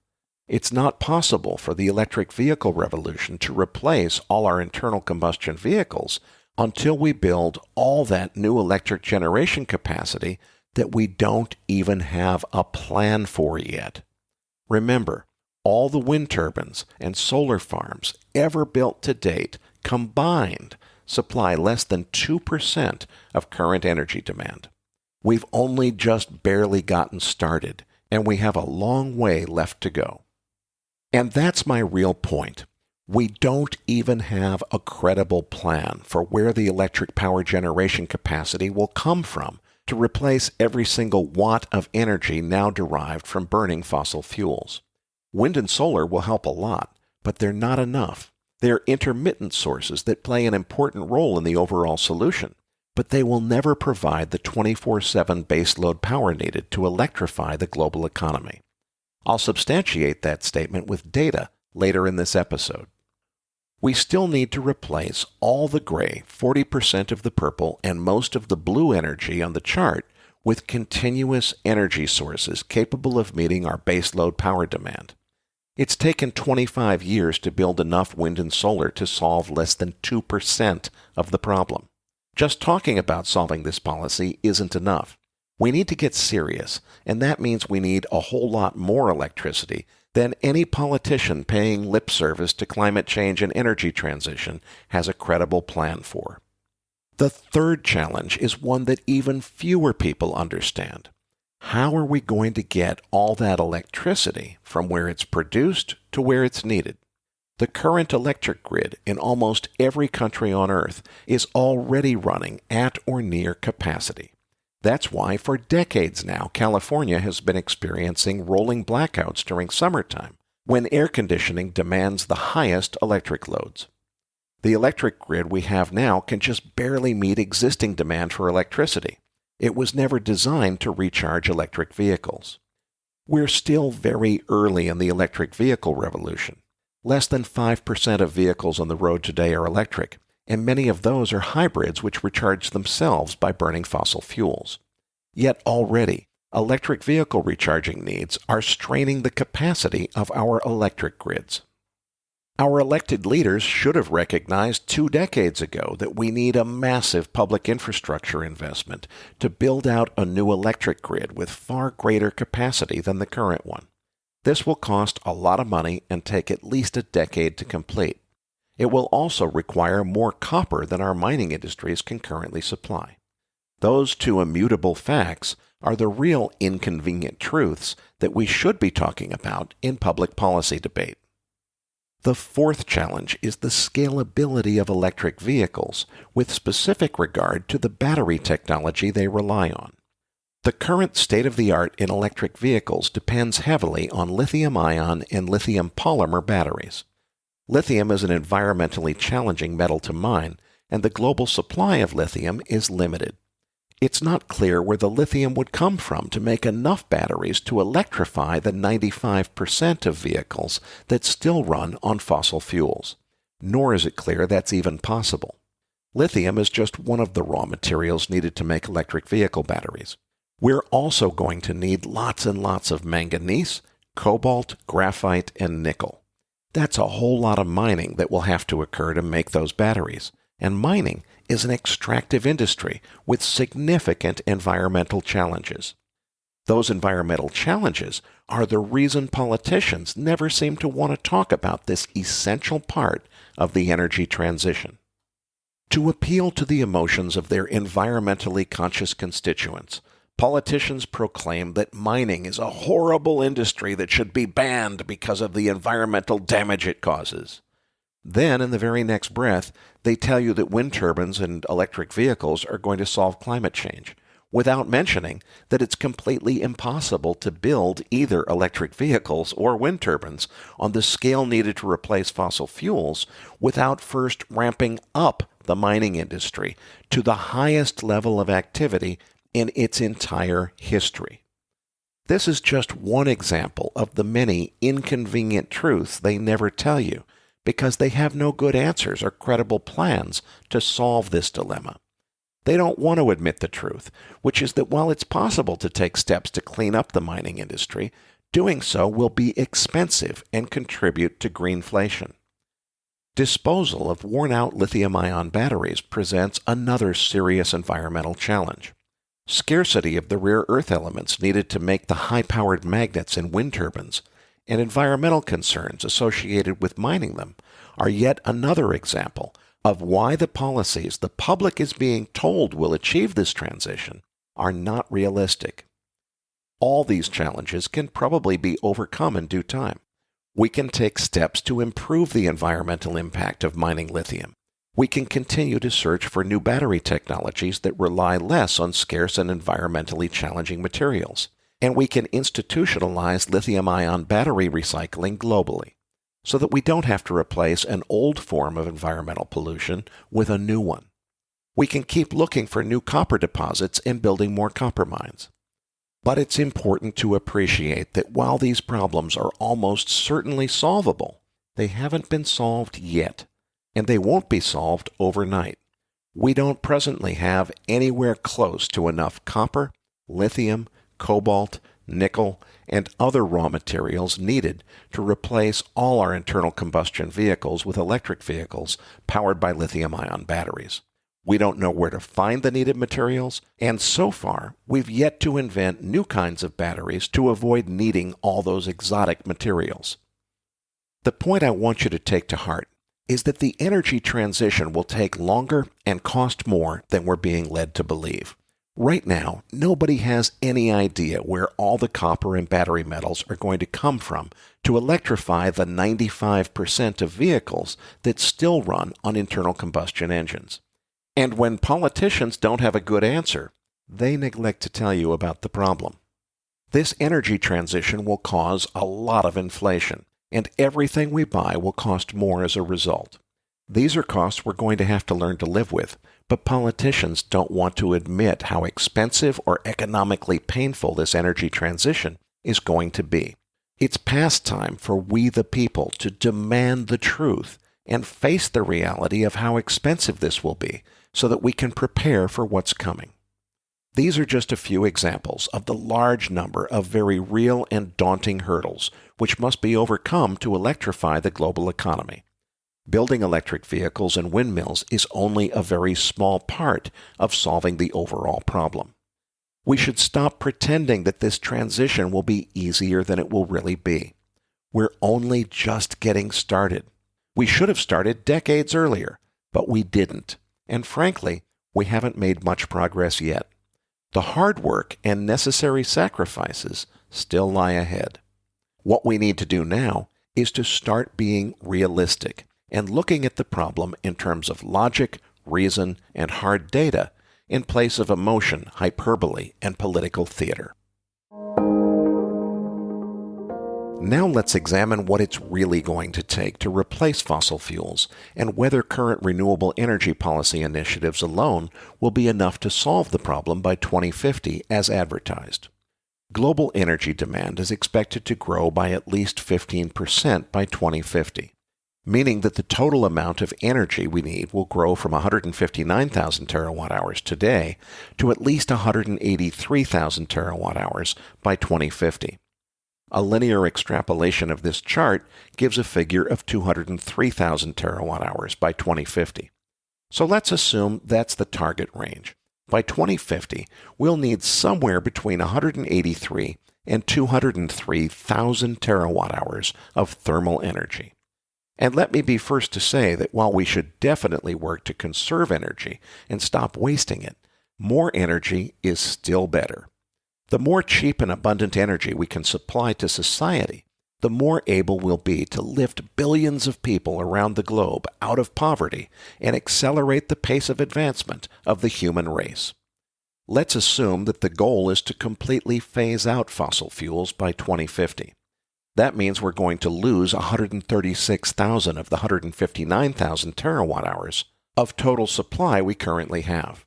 It's not possible for the electric vehicle revolution to replace all our internal combustion vehicles until we build all that new electric generation capacity that we don't even have a plan for yet. Remember, all the wind turbines and solar farms ever built to date combined supply less than 2% of current energy demand. We've only just barely gotten started, and we have a long way left to go. And that's my real point. We don't even have a credible plan for where the electric power generation capacity will come from to replace every single watt of energy now derived from burning fossil fuels. Wind and solar will help a lot, but they're not enough. They're intermittent sources that play an important role in the overall solution, but they will never provide the 24/7 baseload power needed to electrify the global economy. I'll substantiate that statement with data later in this episode. We still need to replace all the gray, 40% of the purple, and most of the blue energy on the chart with continuous energy sources capable of meeting our baseload power demand. It's taken 25 years to build enough wind and solar to solve less than 2% of the problem. Just talking about solving this policy isn't enough. We need to get serious, and that means we need a whole lot more electricity than any politician paying lip service to climate change and energy transition has a credible plan for. The third challenge is one that even fewer people understand. How are we going to get all that electricity from where it's produced to where it's needed? The current electric grid in almost every country on Earth is already running at or near capacity. That's why for decades now, California has been experiencing rolling blackouts during summertime, when air conditioning demands the highest electric loads. The electric grid we have now can just barely meet existing demand for electricity. It was never designed to recharge electric vehicles. We're still very early in the electric vehicle revolution. Less than 5% of vehicles on the road today are electric, and many of those are hybrids which recharge themselves by burning fossil fuels. Yet already, electric vehicle recharging needs are straining the capacity of our electric grids. Our elected leaders should have recognized 2 decades ago that we need a massive public infrastructure investment to build out a new electric grid with far greater capacity than the current one. This will cost a lot of money and take at least a decade to complete. It will also require more copper than our mining industries can currently supply. Those 2 immutable facts are the real inconvenient truths that we should be talking about in public policy debate. The fourth challenge is the scalability of electric vehicles, with specific regard to the battery technology they rely on. The current state-of-the-art in electric vehicles depends heavily on lithium-ion and lithium polymer batteries. Lithium is an environmentally challenging metal to mine, and the global supply of lithium is limited. It's not clear where the lithium would come from to make enough batteries to electrify the 95% of vehicles that still run on fossil fuels. Nor is it clear that's even possible. Lithium is just one of the raw materials needed to make electric vehicle batteries. We're also going to need lots and lots of manganese, cobalt, graphite, and nickel. That's a whole lot of mining that will have to occur to make those batteries. And mining is an extractive industry with significant environmental challenges. Those environmental challenges are the reason politicians never seem to want to talk about this essential part of the energy transition. To appeal to the emotions of their environmentally conscious constituents, politicians proclaim that mining is a horrible industry that should be banned because of the environmental damage it causes. Then, in the very next breath, they tell you that wind turbines and electric vehicles are going to solve climate change, without mentioning that it's completely impossible to build either electric vehicles or wind turbines on the scale needed to replace fossil fuels without first ramping up the mining industry to the highest level of activity in its entire history. This is just one example of the many inconvenient truths they never tell you, because they have no good answers or credible plans to solve this dilemma. They don't want to admit the truth, which is that while it's possible to take steps to clean up the mining industry, doing so will be expensive and contribute to greenflation. Disposal of worn-out lithium-ion batteries presents another serious environmental challenge. Scarcity of the rare earth elements needed to make the high-powered magnets in wind turbines and environmental concerns associated with mining them are yet another example of why the policies the public is being told will achieve this transition are not realistic. All these challenges can probably be overcome in due time. We can take steps to improve the environmental impact of mining lithium, We can continue to search for new battery technologies that rely less on scarce and environmentally challenging materials. And we can institutionalize lithium-ion battery recycling globally, so that we don't have to replace an old form of environmental pollution with a new one. We can keep looking for new copper deposits and building more copper mines. But it's important to appreciate that while these problems are almost certainly solvable, they haven't been solved yet, and they won't be solved overnight. We don't presently have anywhere close to enough copper, lithium, cobalt, nickel, and other raw materials needed to replace all our internal combustion vehicles with electric vehicles powered by lithium-ion batteries. We don't know where to find the needed materials, and so far, we've yet to invent new kinds of batteries to avoid needing all those exotic materials. The point I want you to take to heart is that the energy transition will take longer and cost more than we're being led to believe. Right now, nobody has any idea where all the copper and battery metals are going to come from to electrify the 95% of vehicles that still run on internal combustion engines. And when politicians don't have a good answer, they neglect to tell you about the problem. This energy transition will cause a lot of inflation, and everything we buy will cost more as a result. These are costs we're going to have to learn to live with, but politicians don't want to admit how expensive or economically painful this energy transition is going to be. It's past time for we the people to demand the truth and face the reality of how expensive this will be so that we can prepare for what's coming. These are just a few examples of the large number of very real and daunting hurdles which must be overcome to electrify the global economy. Building electric vehicles and windmills is only a very small part of solving the overall problem. We should stop pretending that this transition will be easier than it will really be. We're only just getting started. We should have started decades earlier, but we didn't. And frankly, we haven't made much progress yet. The hard work and necessary sacrifices still lie ahead. What we need to do now is to start being realistic and looking at the problem in terms of logic, reason, and hard data in place of emotion, hyperbole, and political theater. Now let's examine what it's really going to take to replace fossil fuels and whether current renewable energy policy initiatives alone will be enough to solve the problem by 2050 as advertised. Global energy demand is expected to grow by at least 15% by 2050. Meaning that the total amount of energy we need will grow from 159,000 terawatt-hours today to at least 183,000 terawatt-hours by 2050. A linear extrapolation of this chart gives a figure of 203,000 terawatt-hours by 2050. So let's assume that's the target range. By 2050, we'll need somewhere between 183 and 203,000 terawatt-hours of thermal energy. And let me be first to say that while we should definitely work to conserve energy and stop wasting it, more energy is still better. The more cheap and abundant energy we can supply to society, the more able we'll be to lift billions of people around the globe out of poverty and accelerate the pace of advancement of the human race. Let's assume that the goal is to completely phase out fossil fuels by 2050. That means we're going to lose 136,000 of the 159,000 terawatt-hours of total supply we currently have.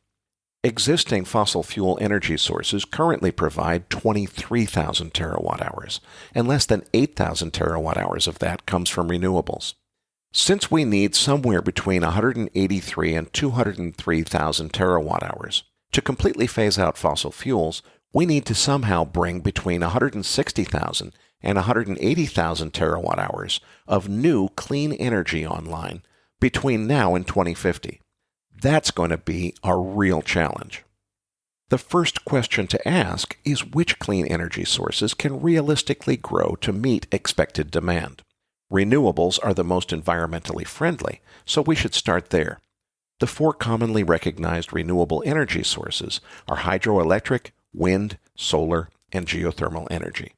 Existing fossil fuel energy sources currently provide 23,000 terawatt-hours, and less than 8,000 terawatt-hours of that comes from renewables. Since we need somewhere between 183 and 203,000 terawatt-hours to completely phase out fossil fuels, we need to somehow bring between 160,000 and 180,000 terawatt-hours of new clean energy online between now and 2050. That's going to be a real challenge. The first question to ask is which clean energy sources can realistically grow to meet expected demand. Renewables are the most environmentally friendly, so we should start there. The four commonly recognized renewable energy sources are hydroelectric, wind, solar, and geothermal energy.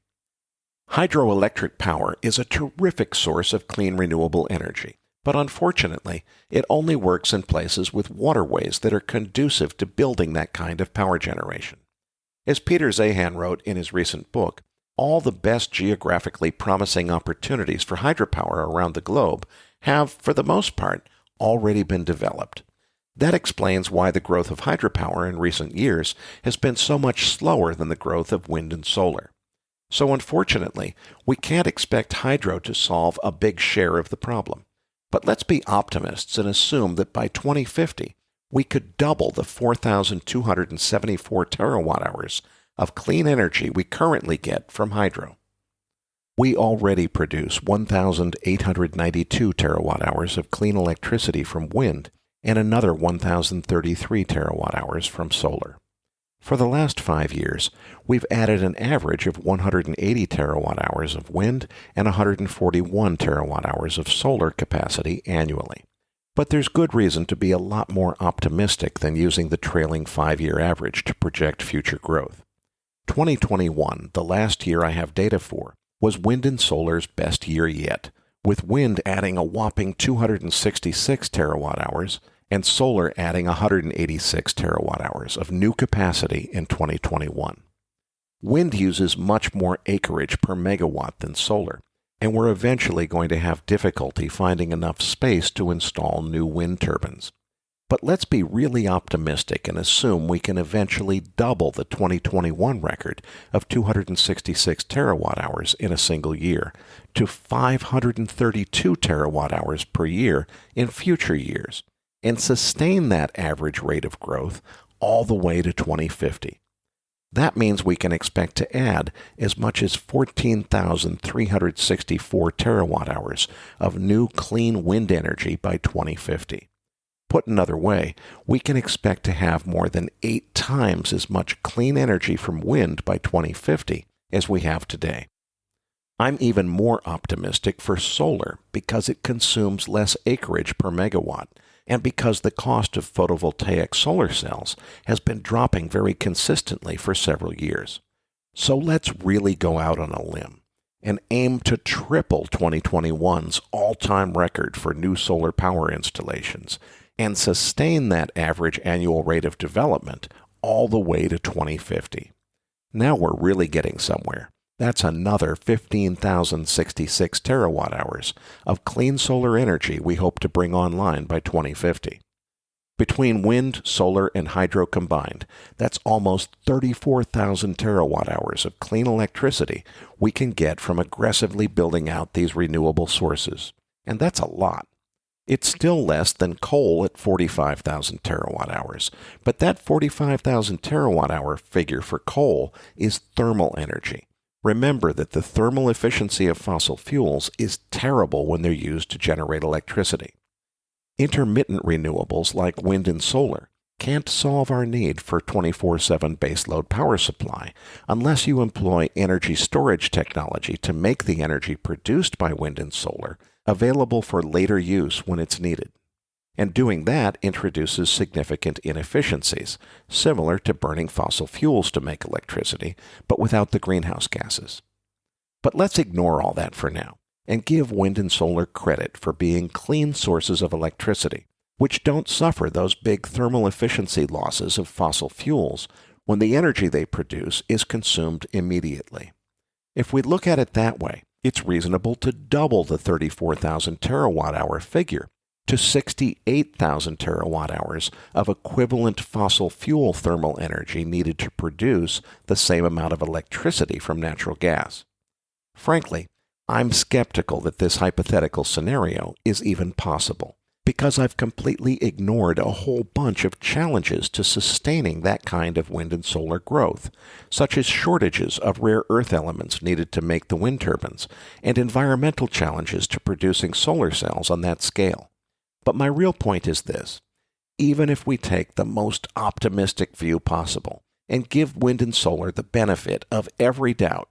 Hydroelectric power is a terrific source of clean renewable energy, But unfortunately, it only works in places with waterways that are conducive to building that kind of power generation. As Peter Zahan wrote in his recent book, all the best geographically promising opportunities for hydropower around the globe have, for the most part, already been developed. That explains why the growth of hydropower in recent years has been so much slower than the growth of wind and solar. So unfortunately, we can't expect hydro to solve a big share of the problem. But let's be optimists and assume that by 2050, we could double the 4,274 terawatt-hours of clean energy we currently get from hydro. We already produce 1,892 terawatt-hours of clean electricity from wind and another 1,033 terawatt-hours from solar. For the last 5 years, we've added an average of 180 terawatt-hours of wind and 141 terawatt-hours of solar capacity annually. But there's good reason to be a lot more optimistic than using the trailing 5-year average to project future growth. 2021, the last year I have data for, was wind and solar's best year yet, with wind adding a whopping 266 terawatt-hours and solar adding 186 terawatt-hours of new capacity in 2021. Wind uses much more acreage per megawatt than solar, and we're eventually going to have difficulty finding enough space to install new wind turbines. But let's be really optimistic and assume we can eventually double the 2021 record of 266 terawatt-hours in a single year to 532 terawatt-hours per year in future years, and sustain that average rate of growth all the way to 2050. That means we can expect to add as much as 14,364 terawatt-hours of new clean wind energy by 2050. Put another way, we can expect to have more than 8 times as much clean energy from wind by 2050 as we have today. I'm even more optimistic for solar because it consumes less acreage per megawatt, and because the cost of photovoltaic solar cells has been dropping very consistently for several years. So let's really go out on a limb and aim to triple 2021's all-time record for new solar power installations and sustain that average annual rate of development all the way to 2050. Now we're really getting somewhere. That's another 15,066 terawatt-hours of clean solar energy we hope to bring online by 2050. Between wind, solar, and hydro combined, that's almost 34,000 terawatt-hours of clean electricity we can get from aggressively building out these renewable sources. And that's a lot. It's still less than coal at 45,000 terawatt-hours, but that 45,000 terawatt-hour figure for coal is thermal energy. Remember that the thermal efficiency of fossil fuels is terrible when they're used to generate electricity. Intermittent renewables like wind and solar can't solve our need for 24/7 baseload power supply unless you employ energy storage technology to make the energy produced by wind and solar available for later use when it's needed. And doing that introduces significant inefficiencies, similar to burning fossil fuels to make electricity, but without the greenhouse gases. But let's ignore all that for now, and give wind and solar credit for being clean sources of electricity, which don't suffer those big thermal efficiency losses of fossil fuels when the energy they produce is consumed immediately. If we look at it that way, it's reasonable to double the 34,000 terawatt-hour figure to 68,000 terawatt-hours of equivalent fossil fuel thermal energy needed to produce the same amount of electricity from natural gas. Frankly, I'm skeptical that this hypothetical scenario is even possible, because I've completely ignored a whole bunch of challenges to sustaining that kind of wind and solar growth, such as shortages of rare earth elements needed to make the wind turbines, and environmental challenges to producing solar cells on that scale. But my real point is this: even if we take the most optimistic view possible and give wind and solar the benefit of every doubt,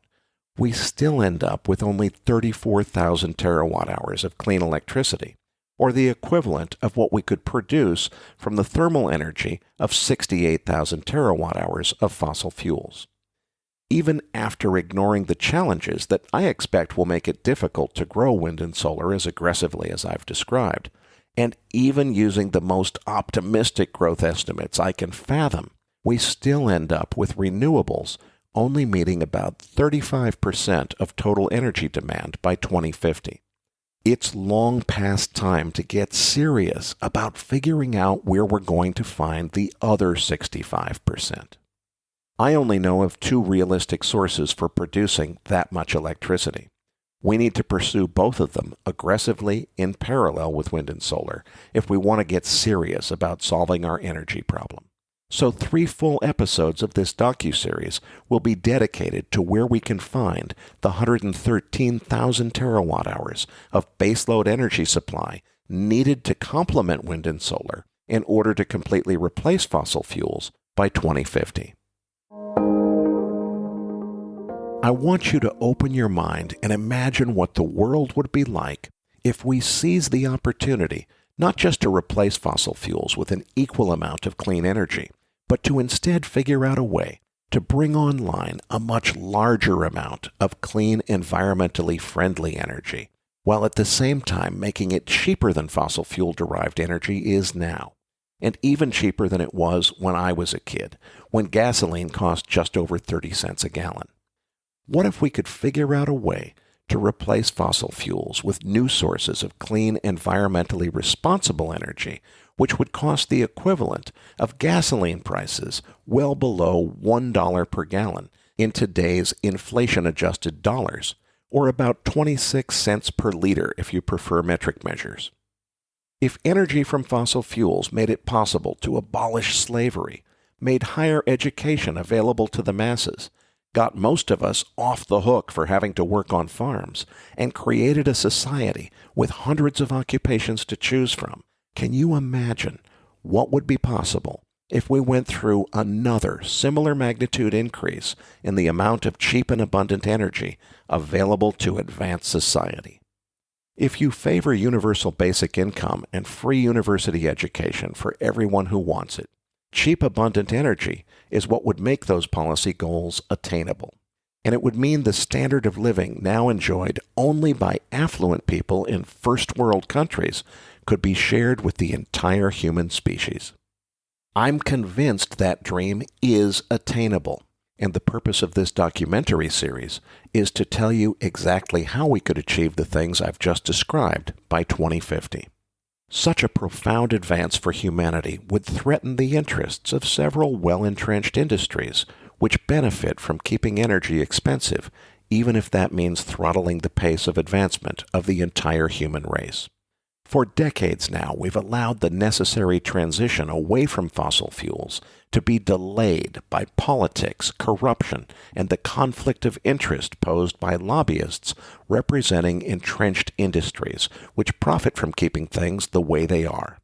we still end up with only 34,000 terawatt-hours of clean electricity, or the equivalent of what we could produce from the thermal energy of 68,000 terawatt-hours of fossil fuels. Even after ignoring the challenges that I expect will make it difficult to grow wind and solar as aggressively as I've described, and even using the most optimistic growth estimates I can fathom, we still end up with renewables only meeting about 35% of total energy demand by 2050. It's long past time to get serious about figuring out where we're going to find the other 65%. I only know of 2 realistic sources for producing that much electricity. We need to pursue both of them aggressively in parallel with wind and solar if we want to get serious about solving our energy problem. So 3 full episodes of this docuseries will be dedicated to where we can find the 113,000 terawatt hours of baseload energy supply needed to complement wind and solar in order to completely replace fossil fuels by 2050. I want you to open your mind and imagine what the world would be like if we seize the opportunity not just to replace fossil fuels with an equal amount of clean energy, but to instead figure out a way to bring online a much larger amount of clean, environmentally friendly energy, while at the same time making it cheaper than fossil fuel-derived energy is now, and even cheaper than it was when I was a kid, when gasoline cost just over 30 cents a gallon. What if we could figure out a way to replace fossil fuels with new sources of clean, environmentally responsible energy, which would cost the equivalent of gasoline prices well below $1 per gallon in today's inflation-adjusted dollars, or about 26 cents per liter if you prefer metric measures? If energy from fossil fuels made it possible to abolish slavery, made higher education available to the masses, got most of us off the hook for having to work on farms, and created a society with hundreds of occupations to choose from, can you imagine what would be possible if we went through another similar magnitude increase in the amount of cheap and abundant energy available to advance society? If you favor universal basic income and free university education for everyone who wants it, cheap, abundant energy is what would make those policy goals attainable. And it would mean the standard of living now enjoyed only by affluent people in first world countries could be shared with the entire human species. I'm convinced that dream is attainable, and the purpose of this documentary series is to tell you exactly how we could achieve the things I've just described by 2050. Such a profound advance for humanity would threaten the interests of several well-entrenched industries which benefit from keeping energy expensive, even if that means throttling the pace of advancement of the entire human race. For decades now, we've allowed the necessary transition away from fossil fuels to be delayed by politics, corruption, and the conflict of interest posed by lobbyists representing entrenched industries which profit from keeping things the way they are.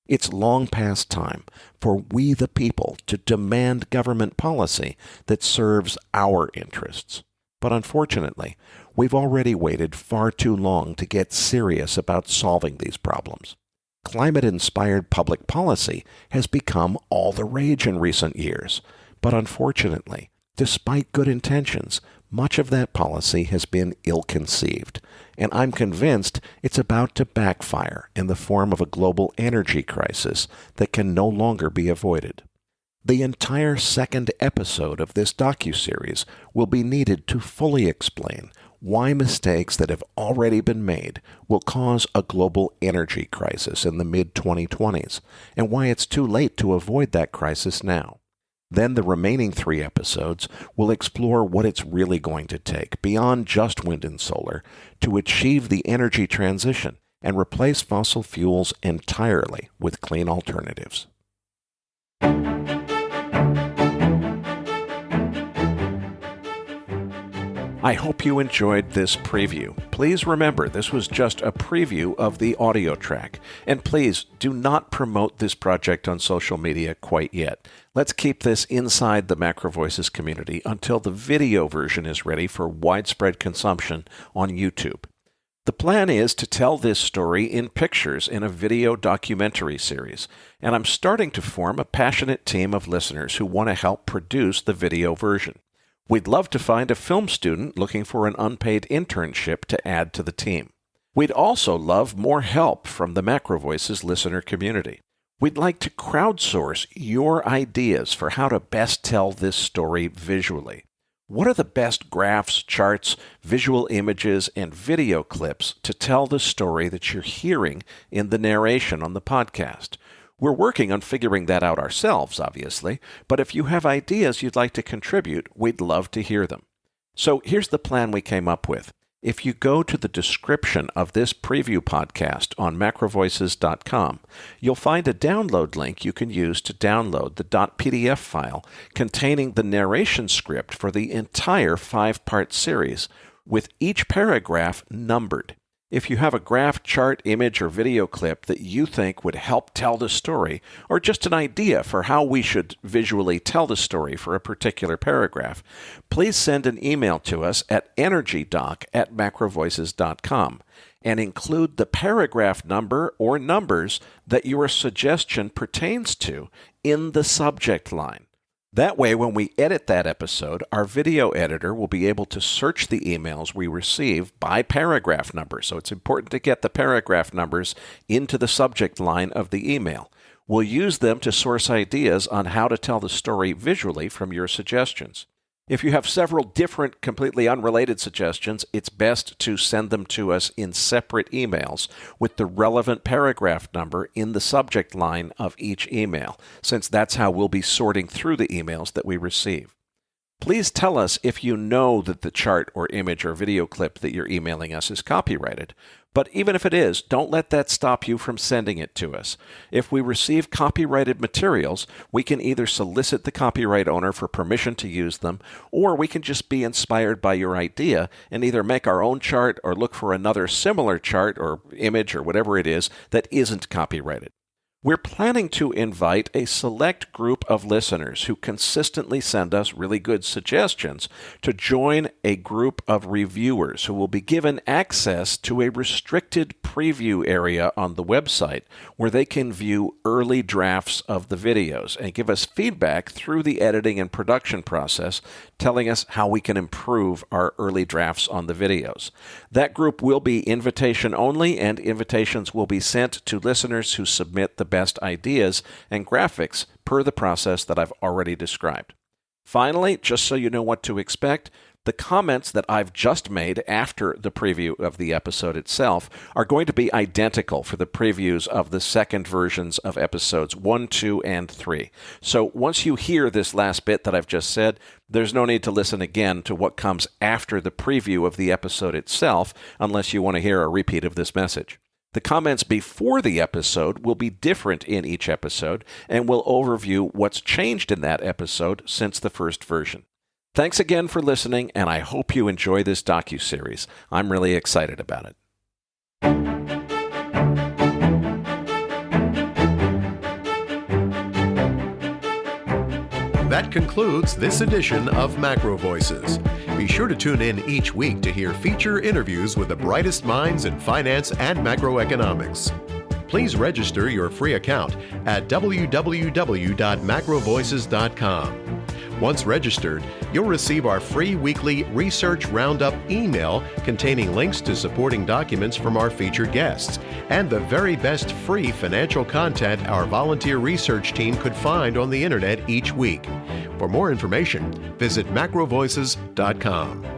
It's long past time for we the people to demand government policy that serves our interests. But unfortunately, we've already waited far too long to get serious about solving these problems. Climate-inspired public policy has become all the rage in recent years, but unfortunately, despite good intentions, much of that policy has been ill-conceived, and I'm convinced it's about to backfire in the form of a global energy crisis that can no longer be avoided. The entire second episode of this docuseries will be needed to fully explain why mistakes that have already been made will cause a global energy crisis in the mid-2020s, and why it's too late to avoid that crisis now. Then the remaining 3 episodes will explore what it's really going to take, beyond just wind and solar, to achieve the energy transition and replace fossil fuels entirely with clean alternatives. I hope you enjoyed this preview. Please remember, this was just a preview of the audio track. And please do not promote this project on social media quite yet. Let's keep this inside the Macro Voices community until the video version is ready for widespread consumption on YouTube. The plan is to tell this story in pictures in a video documentary series, and I'm starting to form a passionate team of listeners who want to help produce the video version. We'd love to find a film student looking for an unpaid internship to add to the team. We'd also love more help from the Macro Voices listener community. We'd like to crowdsource your ideas for how to best tell this story visually. What are the best graphs, charts, visual images, and video clips to tell the story that you're hearing in the narration on the podcast? We're working on figuring that out ourselves, obviously, but if you have ideas you'd like to contribute, we'd love to hear them. So here's the plan we came up with. If you go to the description of this preview podcast on macrovoices.com, you'll find a download link you can use to download the .pdf file containing the narration script for the entire 5-part series, with each paragraph numbered. If you have a graph, chart, image, or video clip that you think would help tell the story, or just an idea for how we should visually tell the story for a particular paragraph, please send an email to us at energydoc@macrovoices.com and include the paragraph number or numbers that your suggestion pertains to in the subject line. That way, when we edit that episode, our video editor will be able to search the emails we receive by paragraph number. So it's important to get the paragraph numbers into the subject line of the email. We'll use them to source ideas on how to tell the story visually from your suggestions. If you have several different, completely unrelated suggestions, it's best to send them to us in separate emails with the relevant paragraph number in the subject line of each email, since that's how we'll be sorting through the emails that we receive. Please tell us if you know that the chart or image or video clip that you're emailing us is copyrighted. But even if it is, don't let that stop you from sending it to us. If we receive copyrighted materials, we can either solicit the copyright owner for permission to use them, or we can just be inspired by your idea and either make our own chart or look for another similar chart or image or whatever it is that isn't copyrighted. We're planning to invite a select group of listeners who consistently send us really good suggestions to join a group of reviewers who will be given access to a restricted preview area on the website where they can view early drafts of the videos and give us feedback through the editing and production process, telling us how we can improve our early drafts on the videos. That group will be invitation only, and invitations will be sent to listeners who submit the best ideas and graphics per the process that I've already described. Finally, just so you know what to expect, the comments that I've just made after the preview of the episode itself are going to be identical for the previews of the second versions of episodes 1, 2, and 3. So once you hear this last bit that I've just said, there's no need to listen again to what comes after the preview of the episode itself unless you want to hear a repeat of this message. The comments before the episode will be different in each episode and will overview what's changed in that episode since the first version. Thanks again for listening, and I hope you enjoy this docuseries. I'm really excited about it. That concludes this edition of Macro Voices. Be sure to tune in each week to hear feature interviews with the brightest minds in finance and macroeconomics. Please register your free account at www.macrovoices.com. Once registered, you'll receive our free weekly Research Roundup email containing links to supporting documents from our featured guests and the very best free financial content our volunteer research team could find on the internet each week. For more information, visit macrovoices.com.